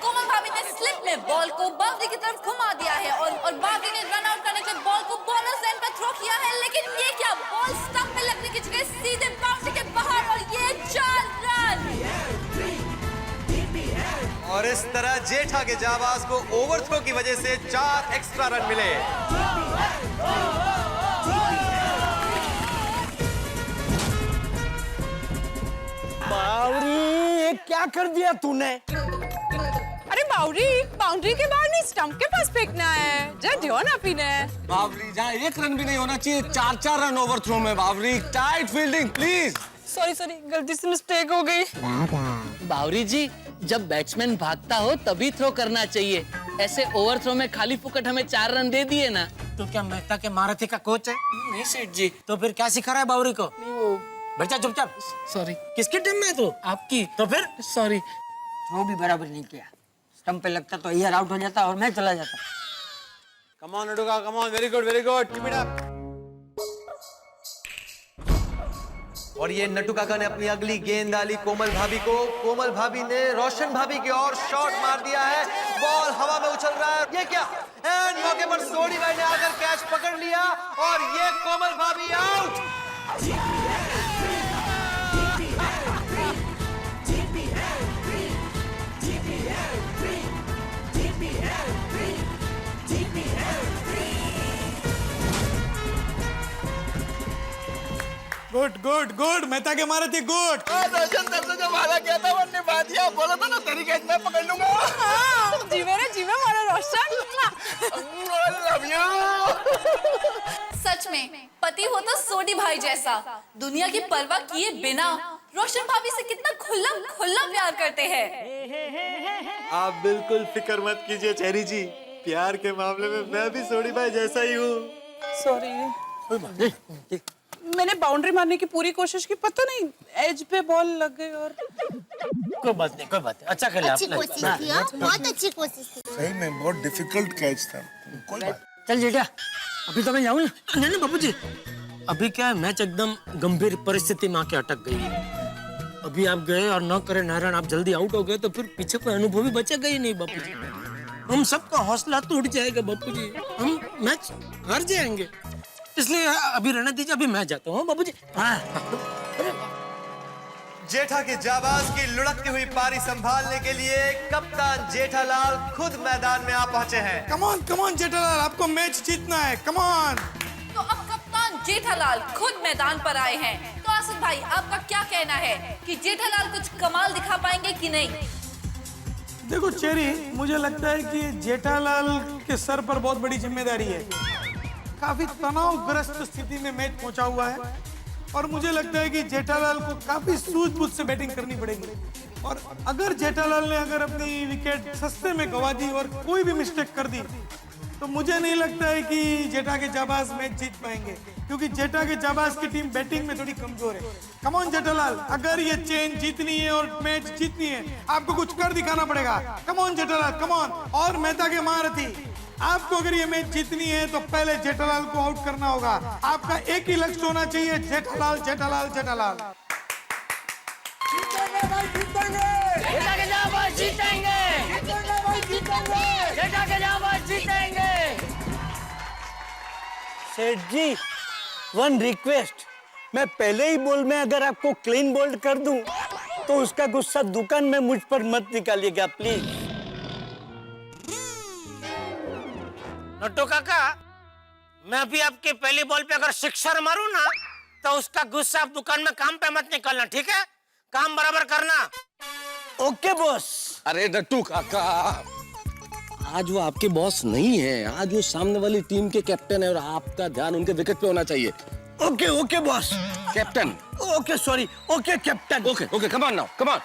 कोमल भाभी ने स्लिप में बॉल को बाउंड्री की तरफ घुमा दिया है, और बाउंड्री ने रन आउट करने के बॉल को बॉलर एंड पर थ्रो किया है, लेकिन ये क्या, बॉल स्टंप पे लगने की जगह सीधे बाउंड्री के बाहर, और ये 4 रन। और इस तरह जेठा के जाबाज को ओवरथ्रो की वजह से 4 एक्स्ट्रा रन मिले। बावरी, ये क्या कर दिया तूने? अरे बाउंड्री के बाहर नहीं, स्टंप के पास फेंकना है। जय ध्यान आपी ने। बावरी, जहाँ 1 रन भी नहीं होना चाहिए, 4 रन ओवरथ्रो में। बावरी, टाइट फील्डिंग प्लीज। सॉरी गलती से मिस्टेक हो गई। बावरी जी, जब बैट्समैन भागता हो तभी थ्रो करना चाहिए। ऐसे ओवरथ्रो में खाली फुकट हमें 4 रन दे दिए ना। तो क्या मेहता के महारथी का कोच है? नहीं सेठ जी। तो फिर क्या सिखा रहा है बावरी को? बच्चा चुपचाप। सॉरी। किसकी टीम में है तू? आपकी। तो फिर? सॉरी। वो भी बराबर नहीं किया। स्टंप पे लगता तो अय्यर आउट हो जाता और मैं चला जाता। कम ऑन नटू काका, come on. Very good keep it up. और ये नटू काका ने अपनी अगली गेंद डाली कोमल भाभी को। कोमल भाभी ने रोशन भाभी की ओर शॉट मार दिया है। बॉल हवा में उछल रहा है। ये क्या, एंड मौके पर सोनी भाई ने आकर कैच पकड़ लिया, और ये कोमल भाभी out. Good good good, Mehta के मारे थे गुड। रोशन तेरे जो वादा किया था वो निभा दिया। बोला था ना तेरी कैच मैं पकड़ लूंगा। जीवे मारा रोशन। Love you. सच में पति हो तो सोनी भाई जैसा, दुनिया की परवाह किए बिना रोशन भाभी से कितना खुला प्यार करते हैं। आप बिल्कुल फिक्र मत कीजिए चेरी जी, प्यार के मामले में मैं भी सोनी भाई जैसा ही हूँ। सॉरी, मैंने बाउंड्री मारने की पूरी कोशिश की, पता नहीं एज पे बॉल लग गई। और कोई बात नहीं। अच्छा खेला अच्छी कोशिश थी, हाँ? बहुत अच्छी कोशिश थी। सही में बहुत डिफिकल्ट कैच था। कोई बात। चल जेठा, अभी तो मैं जाऊँ ना। नहीं बाबू जी, अभी क्या है, मैच एकदम गंभीर परिस्थिति में आके अटक गई है। अभी आप गए और न करे नारायण, आप जल्दी आउट हो गए तो फिर पीछे कोई अनुभवी बचेगा ही नहीं बापू जी। हम सबका हौसला टूट जाएगा बापू जी, हम मैच हार जाएंगे। इसलिए अभी रहने दीजिए, अभी मैं जाता हूँ बाबू जी। जेठा के जाबाज की लुढ़कती हुई पारी संभालने के लिए कप्तान जेठालाल खुद मैदान में आ पहुंचे हैं। कम ऑन जेठालाल, आपको मैच जीतना है। Come on. तो अब कप्तान जेठालाल खुद मैदान पर आए हैं। तो आसिफ भाई, आपका क्या कहना है कि जेठालाल कुछ कमाल दिखा पाएंगे कि नहीं? देखो चेरी, मुझे लगता है कि जेठालाल के सर पर बहुत बड़ी जिम्मेदारी है। काफी तनावग्रस्त स्थिति में मैच पहुंचा हुआ है, और मुझे लगता है कि जेठालाल को काफी सूझबूझ से बैटिंग करनी पड़ेगी। और अगर जेठालाल ने अपनी विकेट सस्ते में गवा दी और कोई भी मिस्टेक कर दी, तो मुझे नहीं लगता है कि जेठा के जाबाज मैच जीत पाएंगे, क्योंकि जेठा के जाबाज की टीम बैटिंग में थोड़ी कमजोर है। कम ऑन जेठालाल, अगर ये चेन जीतनी है और मैच जीतनी है, आपको कुछ कर दिखाना पड़ेगा। Come on Jethalal, come on. और मेहता के महारथी, आपको अगर ये मैच जीतनी है तो पहले जेठालाल को आउट करना होगा। आपका एक ही लक्ष्य होना चाहिए, जेठालाल जेठालाल जेठालाल। जेठा के जाबाज जीतेंगे, जेठा के जाबाज जीतेंगे। सेठ जी, वन रिक्वेस्ट, मैं पहले ही बॉल में अगर आपको क्लीन बोल्ड कर दूं तो उसका गुस्सा दुकान में मुझ पर मत निकालिएगा प्लीज। नट्टू काका, मैं भी आपके पहली बॉल पे अगर सिक्सर मारूं ना तो उसका गुस्सा आप दुकान में काम पे मत निकालना, ठीक है? काम बराबर करना। Okay boss. अरे नट्टू काका, आज वो आपके बॉस नहीं है, आज वो सामने वाली टीम के कैप्टन है और आपका ध्यान उनके विकेट पे होना चाहिए। Okay okay boss. Captain. Okay sorry, okay captain. Okay okay, come on now, come on.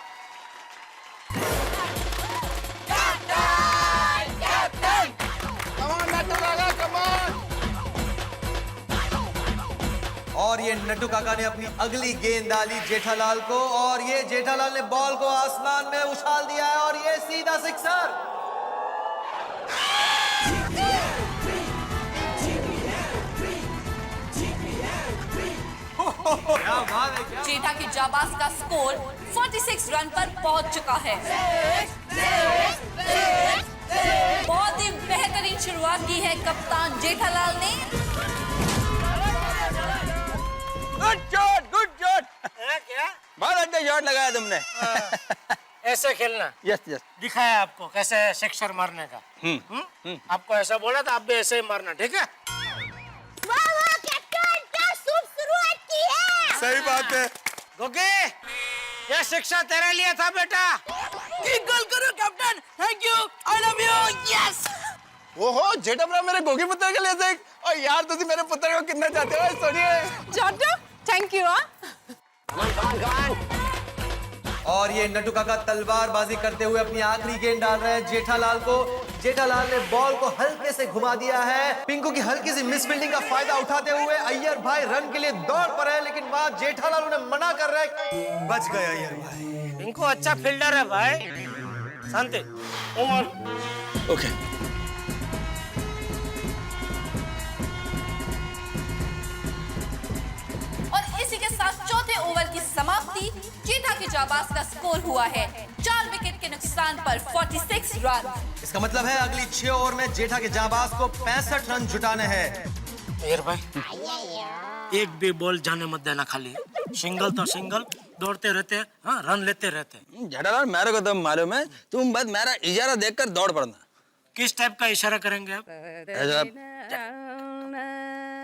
और ये नट्टू काका ने अपनी अगली गेंद डाली जेठालाल को, और ये जेठालाल ने बॉल को आसमान में उछाल दिया है और ये सीधा सिक्सर। क्या बात है, क्या? जेठा के जाबाज का स्कोर 46 रन पर पहुंच चुका है। बहुत ही बेहतरीन शुरुआत की है कप्तान जेठालाल ने। Good shot, good shot. क्या? बहुत अच्छा शॉट लगाया तुमने। ऐसे खेलना? Yes yes. दिखाया आपको कैसे सिक्सर मारने का। आपको ऐसा बोला था, आप भी ऐसे ही मारना, ठीक है? वाह वाह कैप्टन, क्या शुभ शुरुआत की है। सही बात है। गोगी, ये शिक्षा तेरे लिए था बेटा। गोल करो captain, thank you, I love you, yes. ओहो, जेठा भरा मेरे गोगी पुत्र के लिए देख। और यार तुम मेरे पुत्र को कितना चाहते हो, सुनिए। जाटो, थैंक यू। और ये नट्टू काका तलवारबाजी करते हुए अपनी आखिरी गेंद डाल रहे हैं जेठालाल को। जेठालाल ने बॉल को हल्के से घुमा दिया है। पिंकू की हल्की सी मिस फील्डिंग का फायदा उठाते हुए अय्यर भाई रन के लिए दौड़ पर है, लेकिन वहां जेठालाल उन्हें मना कर रहे हैं। बच गए अय्यर भाई। इनको अच्छा फील्डर है भाई। शांति। ओके। और इसी के साथ चौथे ओवर की समाप्ति। जेठा के जाबाज का स्कोर हुआ है 4 विकेट के नुकसान पर 46 रन। इसका मतलब है अगली 6 ओवर में जेठा के जाबाज को 65 रन जुटाने हैं। अय्यर भाई, एक भी बॉल जाने मत देना, खाली सिंगल तो सिंगल, दौड़ते रहते, हाँ, रन लेते रहते। जेठालाल मेरे को तो मालूम है, तुम बस मेरा इशारा देखकर दौड़ पड़ना। किस टाइप का इशारा करेंगे आप?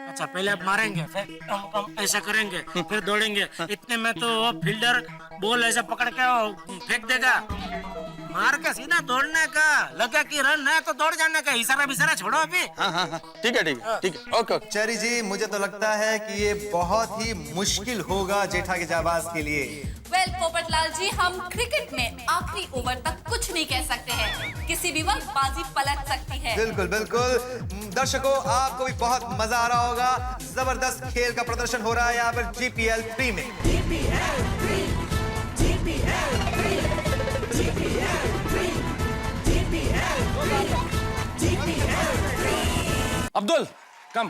अच्छा, पहले आप मारेंगे, फिर हम ऐसा करेंगे, फिर दौड़ेंगे। इतने में तो वो फील्डर बॉल ऐसा पकड़ के फेंक देगा। मार के सीधा दौड़ने का, लगा कि रन है तो दौड़ जाने का। इशारा बिशारा छोड़ो अभी। हाँ, ठीक है ओके। चेरी जी, मुझे तो लगता है कि ये बहुत ही मुश्किल होगा जेठा के जाबाज के लिए। वेल पोपटलाल जी, हम क्रिकेट में आखिरी ओवर तक कुछ नहीं कह सकते हैं। किसी भी वक्त बाजी पलट सकती है। बिल्कुल बिल्कुल। दर्शकों, आपको भी बहुत मजा आ रहा होगा। जबरदस्त खेल का प्रदर्शन हो रहा है यहाँ पर GPL 3 में। Abdul, come.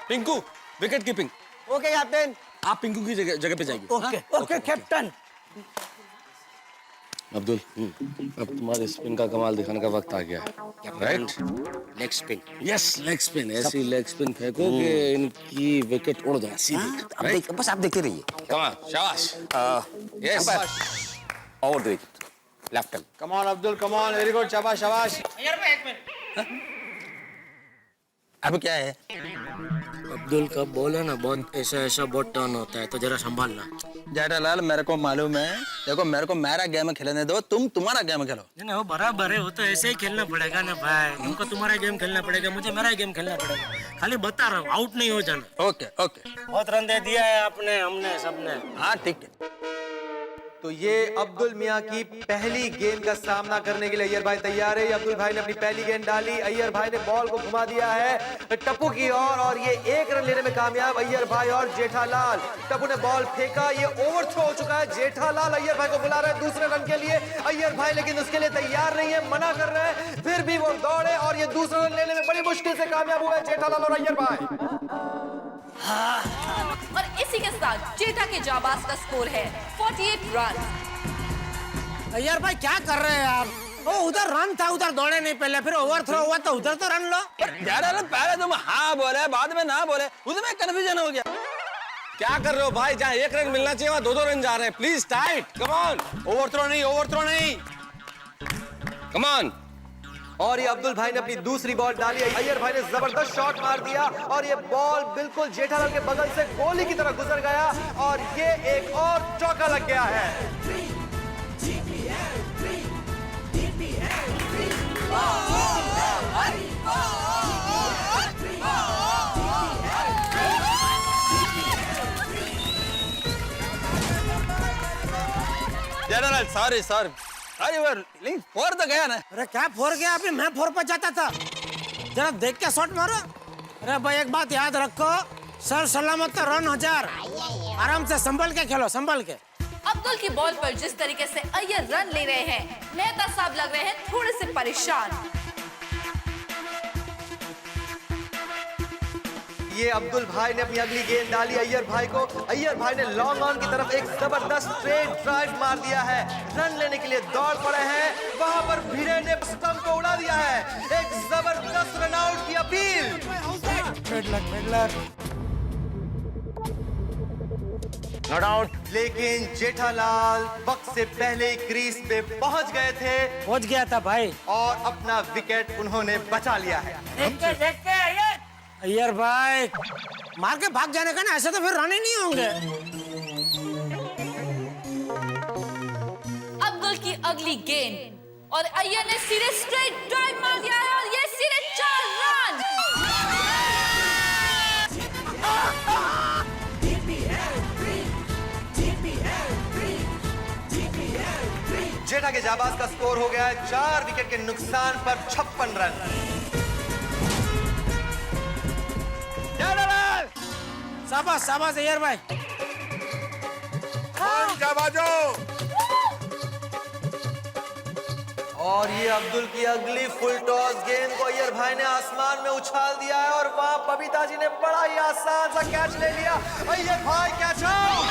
Pinku, wicket keeping. Okay captain. आप पिंकू की जगह पे जाइए। Okay captain. अब्दुल, अब तुम्हारे स्पिन का कमाल दिखाने का वक्त आ गया, right? Leg spin. Yes, leg spin. ऐसी लेग स्पिन फेंको कि इनकी विकेट उड़ जाए सीधी। राइट? बस आप देखते रहिए। कम ऑन, शाबाश। यस। और देख, left hand. Come on Abdul, come on, very good, शाबाश शाबाश। अय्यर भाई, एक मिनट। अब क्या है? अब्दुल का बॉल है ना, बहुत ऐसा बहुत टर्न होता है, तो जरा संभालना। जेठालाल, मेरे को मालूम है। देखो, मेरे को मेरा गेम खेलने दो, तुम तुम्हारा गेम खेलो। नहीं, वो बराबर है, वो तो ऐसे ही खेलना पड़ेगा ना भाई। तुमको तुम्हारा गेम खेलना पड़ेगा, मुझे मेरा गेम खेलना पड़ेगा। खाली बता रहा हूँ, आउट नहीं हो जाना। ओके। बहुत रन दे दिया है आपने, हमने, सबने। हाँ, ठीक है। तो ये अब्दुल मियां की पहली गेंद का सामना करने के लिए अय्यर भाई तैयार है। अब्दुल भाई ने अपनी पहली गेंद डाली, अय्यर भाई ने बॉल को घुमा दिया है टप्पू की ओर और ये 1 रन लेने में कामयाब अय्यर भाई और जेठालाल। टप्पू ने बॉल फेंका, ये ओवर थ्रो हो चुका है। जेठालाल अय्यर भाई को बुला रहे हैं दूसरे रन के लिए। अय्यर भाई लेकिन उसके लिए तैयार नहीं है, मना कर रहे हैं, फिर भी वो दौड़े और ये दूसरा रन लेने में बड़ी मुश्किल से कामयाब हुए जेठालाल और अय्यर भाई। और इसी के साथ जेठा के जाबाज का स्कोर है 48 रन। अय्यर भाई क्या कर रहे हैं आप? वो उधर रन था, उधर दौड़े नहीं पहले, फिर ओवर थ्रो हुआ तो उधर तो रन लो। पहले तुम हाँ बोले, बाद में ना बोले, उसमें कंफ्यूजन हो गया। क्या कर रहे हो भाई? जहाँ 1 रन मिलना चाहिए वहाँ 2-2 रन जा रहे हैं। Please tight, come on. Overthrow नहीं, कम ऑन। और ये अब्दुल भाई ने अपनी दूसरी बॉल डाली, अय्यर भाई ने जबरदस्त शॉट मार दिया और ये बॉल बिल्कुल जेठालाल के बगल से गोली की तरह गुजर गया और ये एक और चौका लग गया है। जेठालाल सॉरी अरे वो लिंक 4 तो गया ना। अरे क्या 4 गया? अभी मैं 4 पर जाता था। जरा देख के शॉट मारो। अरे भाई एक बात याद रखो, सर सलामत तो रन 1000। आराम से संभल के खेलो, संभल के। अब्दुल की बॉल पर जिस तरीके से अय्यर रन ले रहे हैं, मेहता साहब लग रहे हैं थोड़े से परेशान। ये अब्दुल भाई ने अपनी अगली गेंद डाली अय्यर भाई को। अय्यर भाई ने लॉन्ग ऑन की तरफ एक जबरदस्त स्ट्रेट ड्राइव मार दिया है। रन लेने के लिए दौड़ पड़े हैं, वहां पर भिड़े ने स्टंप को उड़ा दिया है। एक जबरदस्त रन आउट की अपील। Not out. लेकिन जेठालाल वक्त से पहले क्रीज पे पहुंच गए थे, पहुंच गया था भाई, और अपना विकेट उन्होंने बचा लिया है। अय्यर भाई मार के भाग जाने का ना, ऐसे तो फिर रन ही नहीं होंगे। अब्दुल की अगली गेंद और अय्यर ने सीधे स्ट्रेट ड्राइव मार दिया है और ये सीधे 4 रन। जेठा के जाबाज का स्कोर हो गया है 4 विकेट के नुकसान पर 56 रन। शाबाश शाबाश अय्यर भाई। और ये अब्दुल की अगली फुल टॉस गेंद को अय्यर भाई ने आसमान में उछाल दिया है और वहां बबीता जी ने बड़ा ही आसान सा कैच ले लिया। अय्यर भाई कैच आउट।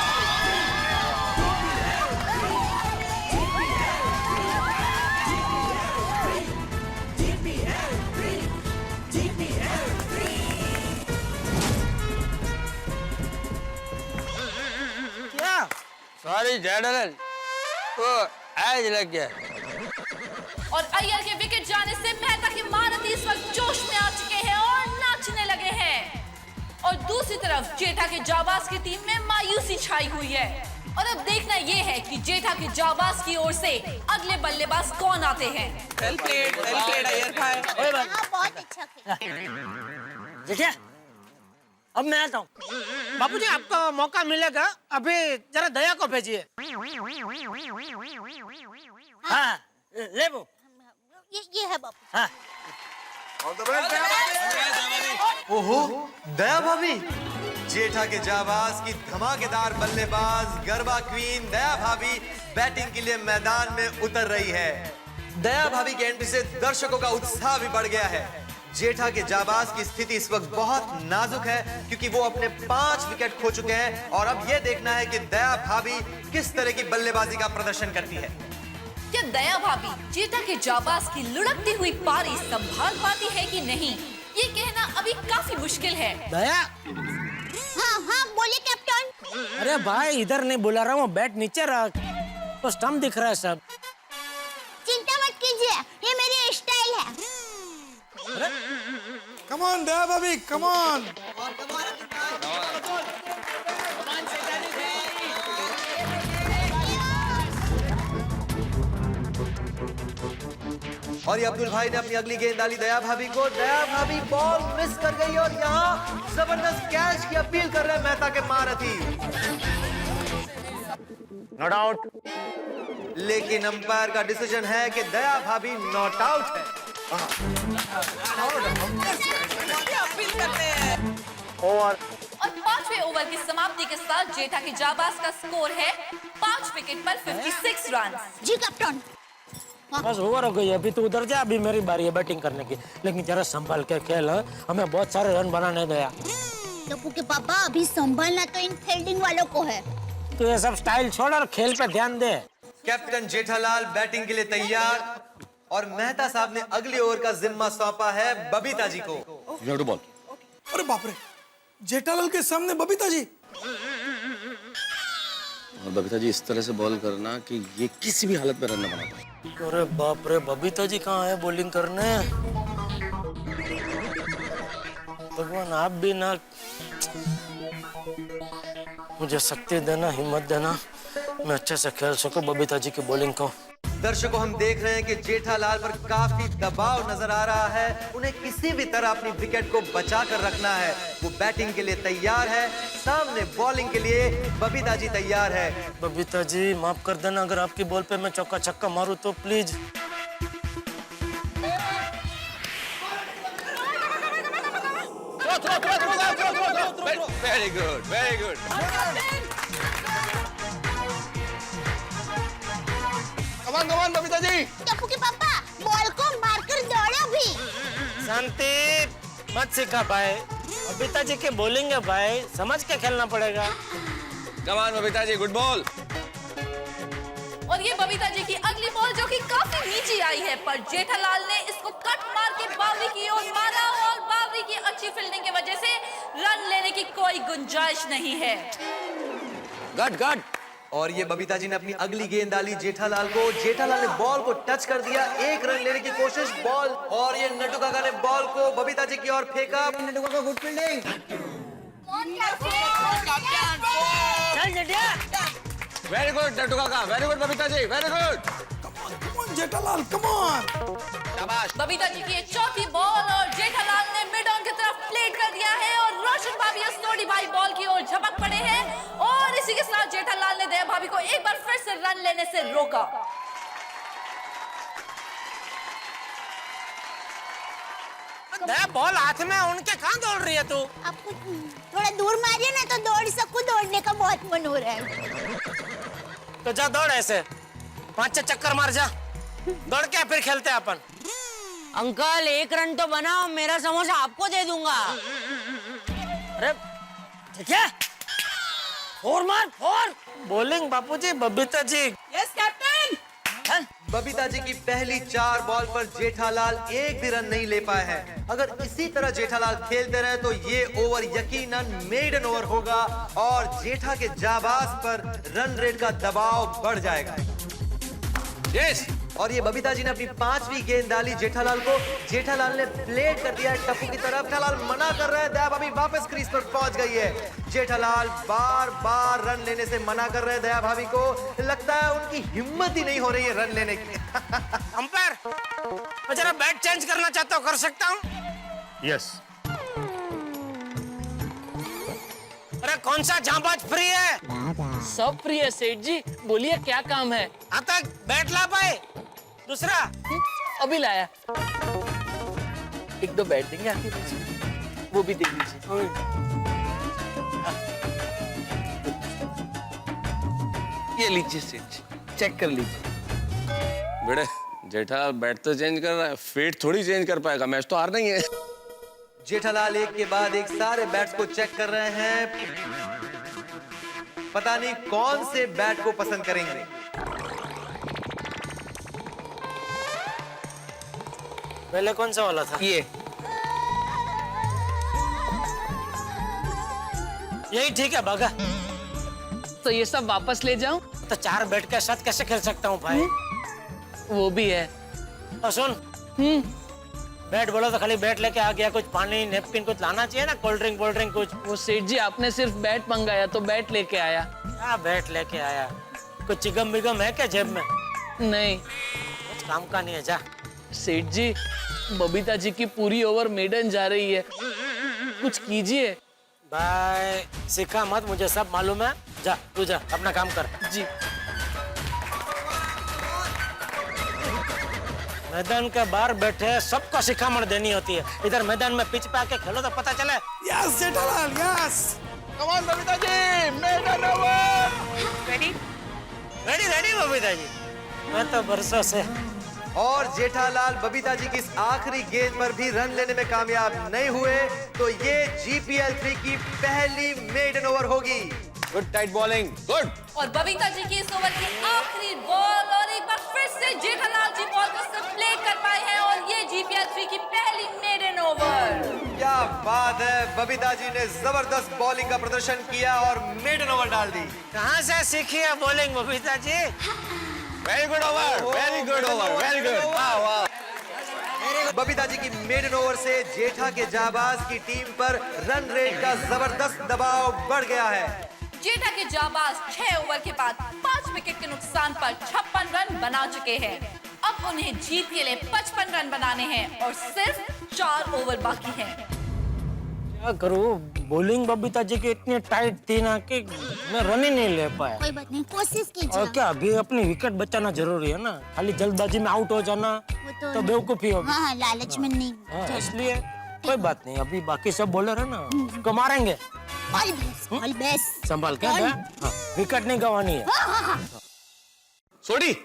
सॉरी जेठालाल, वो एज लग गया। और अय्यर के विकेट जाने से मेहता के महारथी इस वक्त जोश में आ चुके हैं और नाचने लगे हैं। और दूसरी तरफ जेठा के जाबाज की टीम में मायूसी छाई हुई है। और अब देखना ये है कि जेठा के जाबाज की ओर से अगले बल्लेबाज कौन आते हैं। वेल प्लेड अय्यर भाई। बहुत अच्छा खेला। देखिए अब मैं आता हूँ। बापूजी आपको मौका मिलेगा, अभी जरा दया को भेजिए। हाँ ले वो। ये है बापू। हाँ। ओहो दया भाभी। जेठा के जाबाज की धमाकेदार बल्लेबाज गरबा क्वीन दया भाभी बैटिंग के लिए मैदान में उतर रही है। दया भाभी के एंट्री से दर्शकों का उत्साह भी बढ़ गया है। जेठा के जाबाज की स्थिति इस वक्त बहुत नाजुक है क्योंकि वो अपने 5 विकेट खो चुके हैं और अब ये देखना है कि दया भाभी किस तरह की बल्लेबाजी का प्रदर्शन करती है। क्या दया भाभी जेठा के जाबाज की लुढ़कती हुई पारी संभाल पाती है कि नहीं, ये कहना अभी काफी मुश्किल है। दया। हाँ बोलिए कैप्टन। अरे भाई इधर नहीं बुला रहा हूँ, बैट नीचे रख, तो स्टंप दिख रहा है सब। चिंता मत कीजिए, ये मेरी स्टाइल है। कम ऑन दया भाभी, कम ऑन। और ये अब्दुल भाई ने अपनी अगली गेंद डाली दया भाभी को। दया भाभी बॉल मिस कर गई और यहाँ जबरदस्त कैच की अपील कर रहे हैं मेहता के महारथी। Not out. लेकिन अंपायर का डिसीजन है कि दया भाभी नॉट आउट है। ओवर। और 5वें ओवर की समाप्ति के साथ जेठा की जाबाज का स्कोर है 5 विकेट पर 56 रन। जी कैप्टन। बस ओवर हो गई, अभी तू उधर जा, अभी मेरी बारी है बैटिंग करने की। लेकिन जरा संभाल के खेल, हमें बहुत सारे रन बनाने दे। टप्पू के पापा अभी संभालना तो इन फील्डिंग वालों को है। तू ये सब स्टाइल छोड़ और खेल पे ध्यान दे। कैप्टन जेठालाल बैटिंग के लिए तैयार और मेहता साहब ने अगले ओवर का जिम्मा सौंपा है बबीता जी को। बॉल। अरे बाप रे, जेठालाल के सामने बबीता जी। और बबीता जी इस तरह से बॉल करना कि ये किसी भी हालत में रन न बना पाए। अरे बाप रे, बबीता जी कहाँ है बॉलिंग करने? भगवान आप भी ना मुझे शक्ति देना, हिम्मत देना, मैं अच्छे से खेल सकूं बबीता जी की बॉलिंग को। दर्शकों हम देख रहे हैं कि जेठालाल पर काफी दबाव नजर आ रहा है। उन्हें किसी भी तरह अपनी विकेट को बचा कर रखना है। वो बैटिंग के लिए तैयार है, सामने बॉलिंग के लिए बबीता जी तैयार है। बबीता जी माफ कर देना, अगर आपकी बॉल पे मैं चौका छक्का मारूं तो please. Very good, very good. Come on Babita ji. Tappu के पापा बॉल को मारकर दौड़ो भी। शांति मत सिखा भाई, बबीता जी की बॉलिंग है भाई, समझ के खेलना पड़ेगा। कमान बबीता जी, गुड बॉल। और ये बबीता जी की अगली बॉल जो कि काफी नीचे आई है, पर जेठालाल ने इसको कट मार के बावरी की ओर मारा और बावरी की अच्छी फील्डिंग की वजह से रन लेने की कोई गुंजाइश नहीं है। गट। और ये बबीता जी ने अपनी अगली गेंद डाली जेठालाल को। जेठालाल ने बॉल को टच कर दिया, एक रन लेने की कोशिश, बॉल, और ये नटू काका ने बॉल को बबीता जी की ओर फेंका। नटू काका good fielding. Very good Natu काका, very good Babita ji, very good. Jethalal come on. शाबाश। बबीता जी की चौथी बॉल और जेठालाल ने मिड ऑन की तरफ प्लेट कर दिया है और रोशन भाभी और सोडी भाई बॉल की ओर झपक पड़े हैं और इसी के साथ जेठालाल ने दया भाभी को एक बार फिर से रन लेने से रोका। दया बॉल हाथ में, उनके कहाँ दौड़ रही है तू? आपको थोड़ा दूर मारिए ना तो दौड़ सकूं, दौड़ने का बहुत मन हो रहा है। तो जा दौड़, ऐसे 5-6 चक्कर मार जा, दौड़ के फिर खेलते हैं अपन। अंकल एक रन तो बनाओ, मेरा समोसा आपको दे दूंगा। अरे ठीक है, फोर मार, four. Bowling Bapuji, Babita ji. Yes captain. Babita ji की पहली 4 बॉल पर जेठालाल एक भी रन नहीं ले पाए हैं। अगर इसी तरह जेठालाल खेलते रहे तो ये ओवर यकीनन मेडन ओवर होगा और जेठा के जाबाज पर रन रेट का दबाव बढ़ जाएगा। यस। और ये बबीता जी ने अपनी 5वीं गेंद डाली जेठालाल को। जेठालाल ने प्लेट कर दिया है टप्पू की तरफ। जेठालाल मना कर रहे हैं, दया भाभी वापस क्रीज पर पहुंच गई है। जेठालाल बार बार रन लेने से मना कर रहे हैं दया भाभी को। लगता है उनकी हिम्मत ही नहीं हो रही है रन लेने की। अंपायर, मैं जरा बैट चेंज करना चाहता हूँ, कर सकता हूँ? यस। अरे कौन सा जांबाज फ्री है? सब फ्री है सेठ जी, बोलिए क्या काम है? आता बैट ला पाए? दूसरा अभी लाया। एक दो बैट देंगे आगे पीछे, वो भी देख लीजिए। ये लीजिए सेठ जी, चेक कर लीजिए। बेटे जेठा बैट तो चेंज कर रहा है, फेट थोड़ी चेंज कर पाएगा, मैच तो हारना ही है। जेठालाल एक के बाद एक सारे बैट्स को चेक कर रहे हैं। पता नहीं कौन से बैट को पसंद करेंगे। पहले कौन सा वाला था? ये यही ठीक है भागा। तो ये सब वापस ले जाऊं? तो 4 बैट के साथ कैसे खेल सकता हूँ भाई? वो भी है। और सुन, बैट बोलो तो खाली बैट लेके आ गया, कुछ पानी नेपकिन कुछ लाना चाहिए ना, कोल्ड ड्रिंक कुछ। वो सेठ जी आपने सिर्फ बैट मंगाया तो बैट लेके आया। क्या बैट लेके आया? कुछ चिगम बिगम है क्या जेब में? नहीं, कुछ काम का नहीं है, जा। सेठ जी बबीता जी की पूरी ओवर मेडन जा रही है, कुछ कीजिए। भाई सिखा मत, मुझे सब मालूम है। जा तू जा, अपना काम कर। जी। मैदान के बाहर बैठे सबको शिखामण देनी होती है। इधर मैदान में पिच पे आके खेलो तो पता चले। Yes Jethalal yes. Come on Babita ji, maiden over. Ready ready ready Babita ji, मैं तो बरसों से। और जेठालाल बबीता जी की इस आखिरी गेंद पर भी रन लेने में कामयाब नहीं हुए, तो ये GPL 3 की पहली मेडन ओवर होगी। Good tight bowling, good. और बबीता जी की इस ओवर की आखिरी बॉल, और एक बार फिर से जेठालाल जी बॉल को सप्लेट कर पाए हैं, और ये GPL 3 की पहली मेडन ओवर। क्या बात है, बबीता जी ने जबरदस्त बॉलिंग का प्रदर्शन किया और मेडन ओवर डाल दी। कहाँ से सीखी है bowling Babita ji? Very good over, very good over, very good. वाह वाह। बबीता जी की मेडन ओवर से जेठा के जाबाज की टीम पर रन रेट का जबरदस्त दबाव बढ़ गया है। जेठा के जाबाज 6 ओवर के बाद 5 विकेट के नुकसान पर 56 रन बना चुके हैं। अब उन्हें जीत के लिए 55 रन बनाने हैं और सिर्फ 4 ओवर बाकी हैं। क्या करूं, बॉलिंग बबीता जी की इतनी टाइट थी ना कि मैं रन ही नहीं ले पाया। कोई बात नहीं, कोशिश कीजिए। और क्या अभी अपनी विकेट बचाना जरूरी है ना, खाली जल्दबाजी में आउट हो जाना तो बेवकूफी होगी। हाँ, लालच में नहीं। हाँ, इसलिए कोई बात नहीं, अभी बाकी सब बॉलर है ना उसको मारेंगे। All best. संभाल के हाँ, विकेट नहीं गंवानी है। सोडी।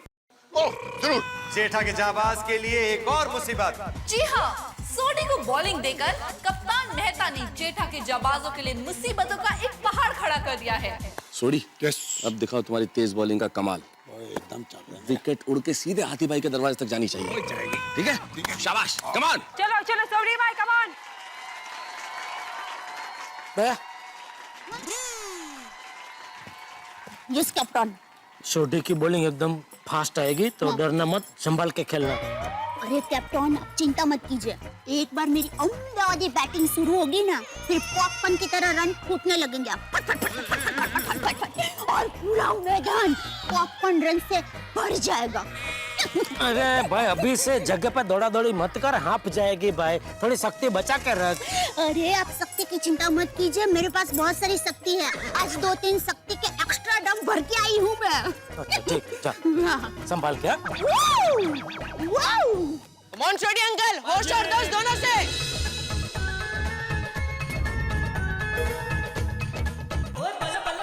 ओह जरूर। जेठा के जाबाज के लिए एक और मुसीबत। जी हाँ, सोडी को बॉलिंग देकर कप्तान मेहता ने जेठा के जाबाजों के लिए मुसीबतों का एक पहाड़ खड़ा कर दिया है। सोडी, अब दिखाओ तुम्हारी तेज बॉलिंग का कमाल। एकदम चल रहा है। विकेट उड़ के सीधे हाथी भाई के दरवाजे तक जानी चाहिए। ठीक है, शाबाश, कम ऑन। चलो चलो सोडी भाई come on. Yes captain. Sodhi की बॉलिंग एकदम फास्ट आएगी तो डरना मत, संभाल के खेलना। अरे कैप्टन, आप चिंता मत कीजिए, एक बार मेरी उम्दा बैटिंग शुरू होगी ना, फिर पॉपकॉर्न की तरह रन फूटने लगेंगे फट फट फट फट फट फट फट फट फट फट, और पूरा मैदान पॉपकॉर्न रन से भर जाएगा। अरे भाई अभी से जगह पे दौड़ा दौड़ी मत कर, हाँप जाएगी भाई, थोड़ी शक्ति बचा के रख। अरे आप शक्ति की चिंता मत कीजिए, मेरे पास बहुत सारी शक्ति है। आज 2-3 शक्ति के एक्स्ट्रा डम भर के आई हूँ मैं। अच्छा ठीक, चल संभाल के। कमॉन छोटी अंकल, होश और दोस्त दोनों से।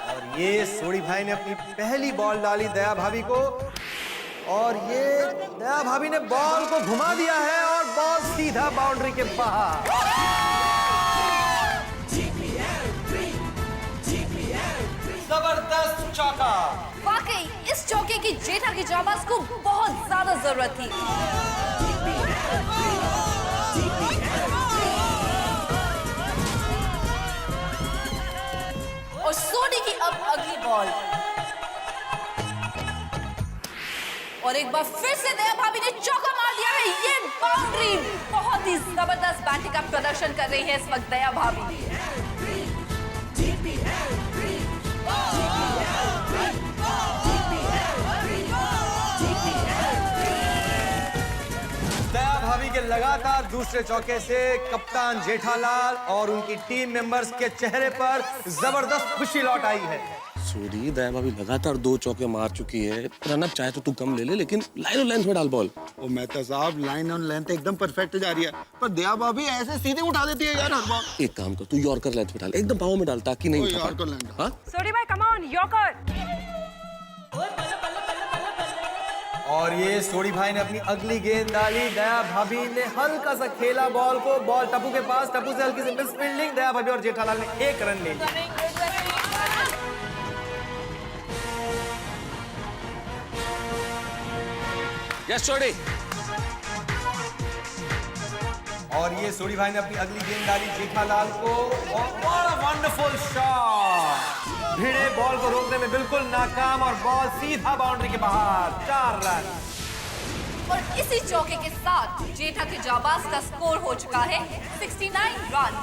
और ये सोडी भाई ने अपनी पहली बॉल डाली दया भाभी को, और ये दया भाभी ने बॉल को घुमा दिया है और बॉल सीधा बाउंड्री के बाहर। जबरदस्त चौका। वाकई इस चौके की जेठा के जाबाज को बहुत ज्यादा जरूरत थी। और सोडी की अब अगली बॉल, और एक बार फिर से दया भाभी ने चौका मार दिया है। ये बाउंड्री, बहुत ही जबरदस्त बैटिंग का प्रदर्शन कर रही है इस वक्त दया भाभी। दया भाभी के लगातार दूसरे चौके से कप्तान जेठालाल और उनकी टीम मेंबर्स के चेहरे पर जबरदस्त खुशी लौट आई है। सोडी, दया भाभी लगातार 2 चौके मार चुकी है। रन अप चाहे तो तू कम ले ले, लेकिन लाइन और लेंथ में डाल बॉल। ओ मेहता साहब, लाइन ऑन लेंथ एकदम परफेक्ट जा रही है, पर दया भाभी ऐसे सीधे उठा देती है यार हर बार। एक काम कर, तू यॉर्कर लेंथ में डाल, एकदम पाँव में डाल ताकि नहीं उठा पाए। Yorker length. हाँ? सोडी भाई कम ऑन, यॉर्कर। और ये सोडी भाई ने अपनी अगली गेंद डाली, दया भाभी ने हल्का सा खेला बॉल को, बॉल टप्पू के पास, टप्पू से हल्की सी मिस फील्डिंग, दया भाभी और जेठालाल ने 1 रन ले लिया। यस सोडी। और ये सोडी भाई ने अपनी अगली गेंद डाली जेठालाल को, और what a wonderful shot. Bhide ball को रोकने में बिल्कुल नाकाम, और बॉल सीधा बाउंड्री के बाहर, 4 रन। और इसी चौके के साथ जेठा के जाबाज का स्कोर हो चुका है 69 रन।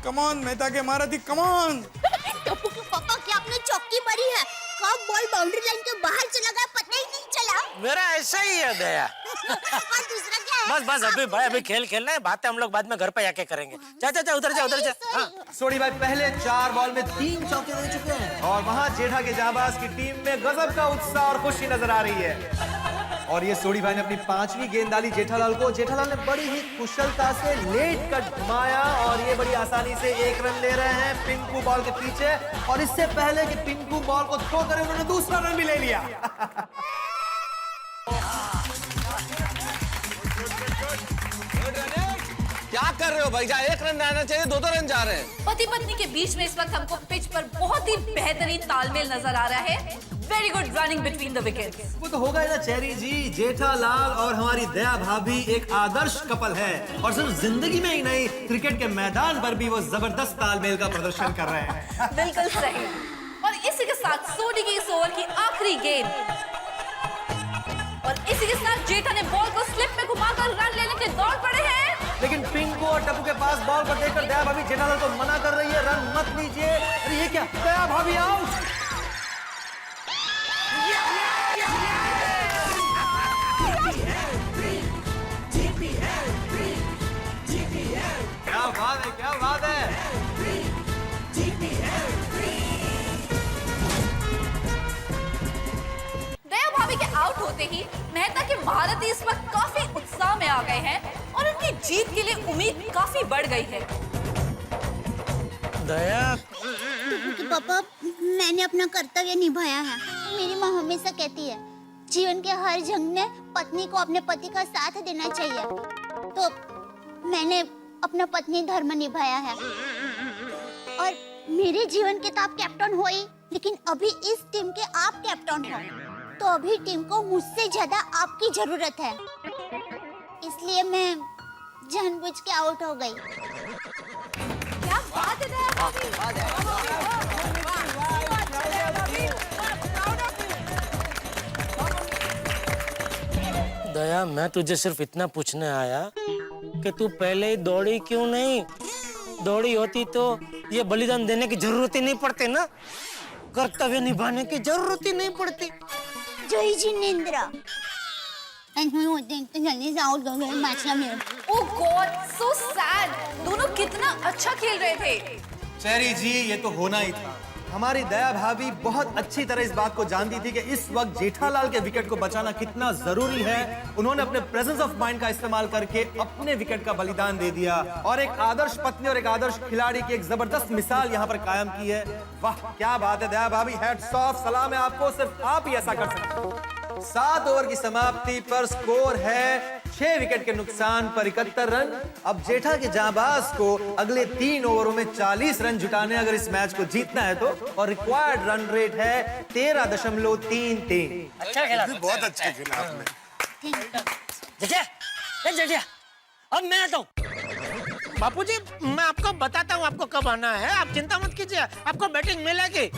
कम ऑन मेहता के महारथी, कम ऑन। टप्पू के पापा, क्या आपने चौकी मारी है? कब बॉल बाउंड्री लाइन के बाहर चला गया पता ही नहीं चला। मेरा ऐसा ही है दया। और दूसरा क्या है? बस अभी भाई अभी खेल खेलना है, बातें हम लोग बाद में घर पे आके करेंगे। जा उधर जा। हाँ। सोडी भाई पहले 4 बॉल में 3 चौके दे चुके हैं और वहां जेठा के जाबाज की टीम में गजब का उत्साह और खुशी नजर आ रही है। और ये सोडी भाई ने अपनी 5वीं गेंद डाली जेठालाल को। जेठालाल ने बड़ी ही कुशलता से लेट कर घुमाया और ये बड़ी आसानी से 1 रन ले रहे हैं पिंकू बॉल के पीछे। और इससे पहले कि पिंकू बॉल को थ्रो करे उन्होंने दूसरा रन भी ले लिया। क्या कर रहे हो भाई? 1 रन आना चाहिए, 2 रन जा रहे हैं। पति पत्नी के बीच में इस वक्त हमको पिच पर बहुत ही बेहतरीन तालमेल नजर आ रहा है। Very good running between the wickets. वो तो होगा ही ना चेरी जी। जेठालाल और हमारी दया भाभी एक आदर्श कपल है और सिर्फ जिंदगी में ही नहीं, क्रिकेट के मैदान पर भी वो जबरदस्त तालमेल का प्रदर्शन कर रहे हैं। बिल्कुल सही। और इसी के साथ सोडी की इस ओवर की आखिरी गेंद और इसी के साथ जेठा ने बॉल को स्लिप में घुमाकर रन लेने के दौड़ पड़े हैं। लेकिन पिंकू और टप्पू के पास बॉल को देखकर दया भाभी जेठालाल को मना कर रही है, रन मत लीजिए। अरे ये क्या, दया भाभी आउट। क्या बात है। दया भाभी के आउट होते ही मेहता के महारथी इस वक्त काफी उत्साह में आ गए हैं और उनकी जीत के लिए उम्मीद काफी बढ़ गई है। दया पापा, मैंने अपना कर्तव्य निभाया है। मेरी माँ हमेशा कहती है जीवन के हर जंग में पत्नी को अपने पति का साथ देना चाहिए, तो मैंने अपना पत्नी धर्म निभाया है। और मेरे जीवन के तो आप कैप्टन हो ही, लेकिन अभी इस टीम के आप कैप्टन हो, तो अभी टीम को मुझसे ज्यादा आपकी जरूरत है। इसलिए मैं जानबूझ के आउट हो गई। क्या बात है दया भाभी। दया, मैं तुझे सिर्फ इतना पूछने आया कि तू पहले ही दौड़ी क्यों नहीं? दौड़ी होती तो ये बलिदान देने की जरूरत ही नहीं पड़ती ना, कर्तव्य निभाने की जरूरत ही नहीं पड़ती। जय जिनेंद्र। जल्दी से आउट हो गए मैच में। ओह गॉड, सो सैड। दोनों कितना अच्छा खेल रहे थे। चेरी जी, ये तो होना ही था। हमारी दया भाभी बहुत अच्छी तरह इस बात को जानती थी कि इस वक्त जेठालाल के विकेट को बचाना कितना जरूरी है। उन्होंने अपने प्रेजेंस ऑफ माइंड का इस्तेमाल करके अपने विकेट का बलिदान दे दिया और एक आदर्श पत्नी और एक आदर्श खिलाड़ी की एक जबरदस्त मिसाल यहाँ पर कायम की है। वाह, क्या बात है दया भाभी, हैट्स ऑफ, सलाम है आपको, सिर्फ आप ही ऐसा कर सकते हो। 7 ओवर की समाप्ति पर स्कोर है 6 विकेट के नुकसान पर 71 रन। अब जेठा के जाबाज को अगले 3 ओवरों में 40 रन जुटाने अगर इस मैच को जीतना है तो, और रिक्वायर्ड रन रेट है 13.33। अच्छा खेला, बहुत अच्छा खेला आपने। जेठिया, अब मैं आता हूँ। बापूजी, मैं आपको बताता हूँ आपको कब आना है, आप चिंता मत कीजिए, आपको बैटिंग मिलेगी।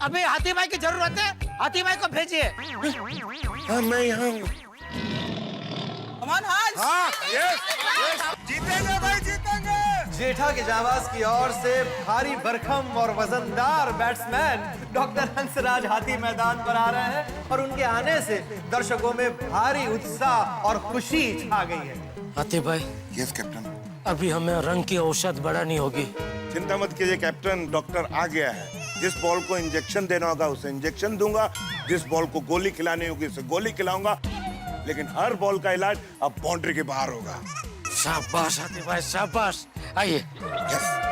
अभी हाथी भाई की जरूरत है, हाथी भाई को भेजिए। हाँ, मैं यहाँ हूँ। हाँ, जीतेंगे भाई, जीतेंगे। जेठा के जाबाज की ओर से भारी भरकम और वजनदार बैट्समैन डॉक्टर हंसराज हाथी मैदान पर आ रहे हैं और उनके आने से दर्शकों में भारी उत्साह और खुशी छा गई है। हाथी भाई, यस कैप्टन। अभी हमें रंग की औषध बढ़ानी होगी। चिंता मत कीजिए कैप्टन, डॉक्टर आ गया है। जिस बॉल को इंजेक्शन देना होगा उसे इंजेक्शन दूंगा, जिस बॉल को गोली खिलानी होगी उसे गोली खिलाऊंगा, लेकिन हर बॉल का इलाज अब बाउंड्री के बाहर होगा। शाबाश हाथी भाई, शाबाश। आइए। यस।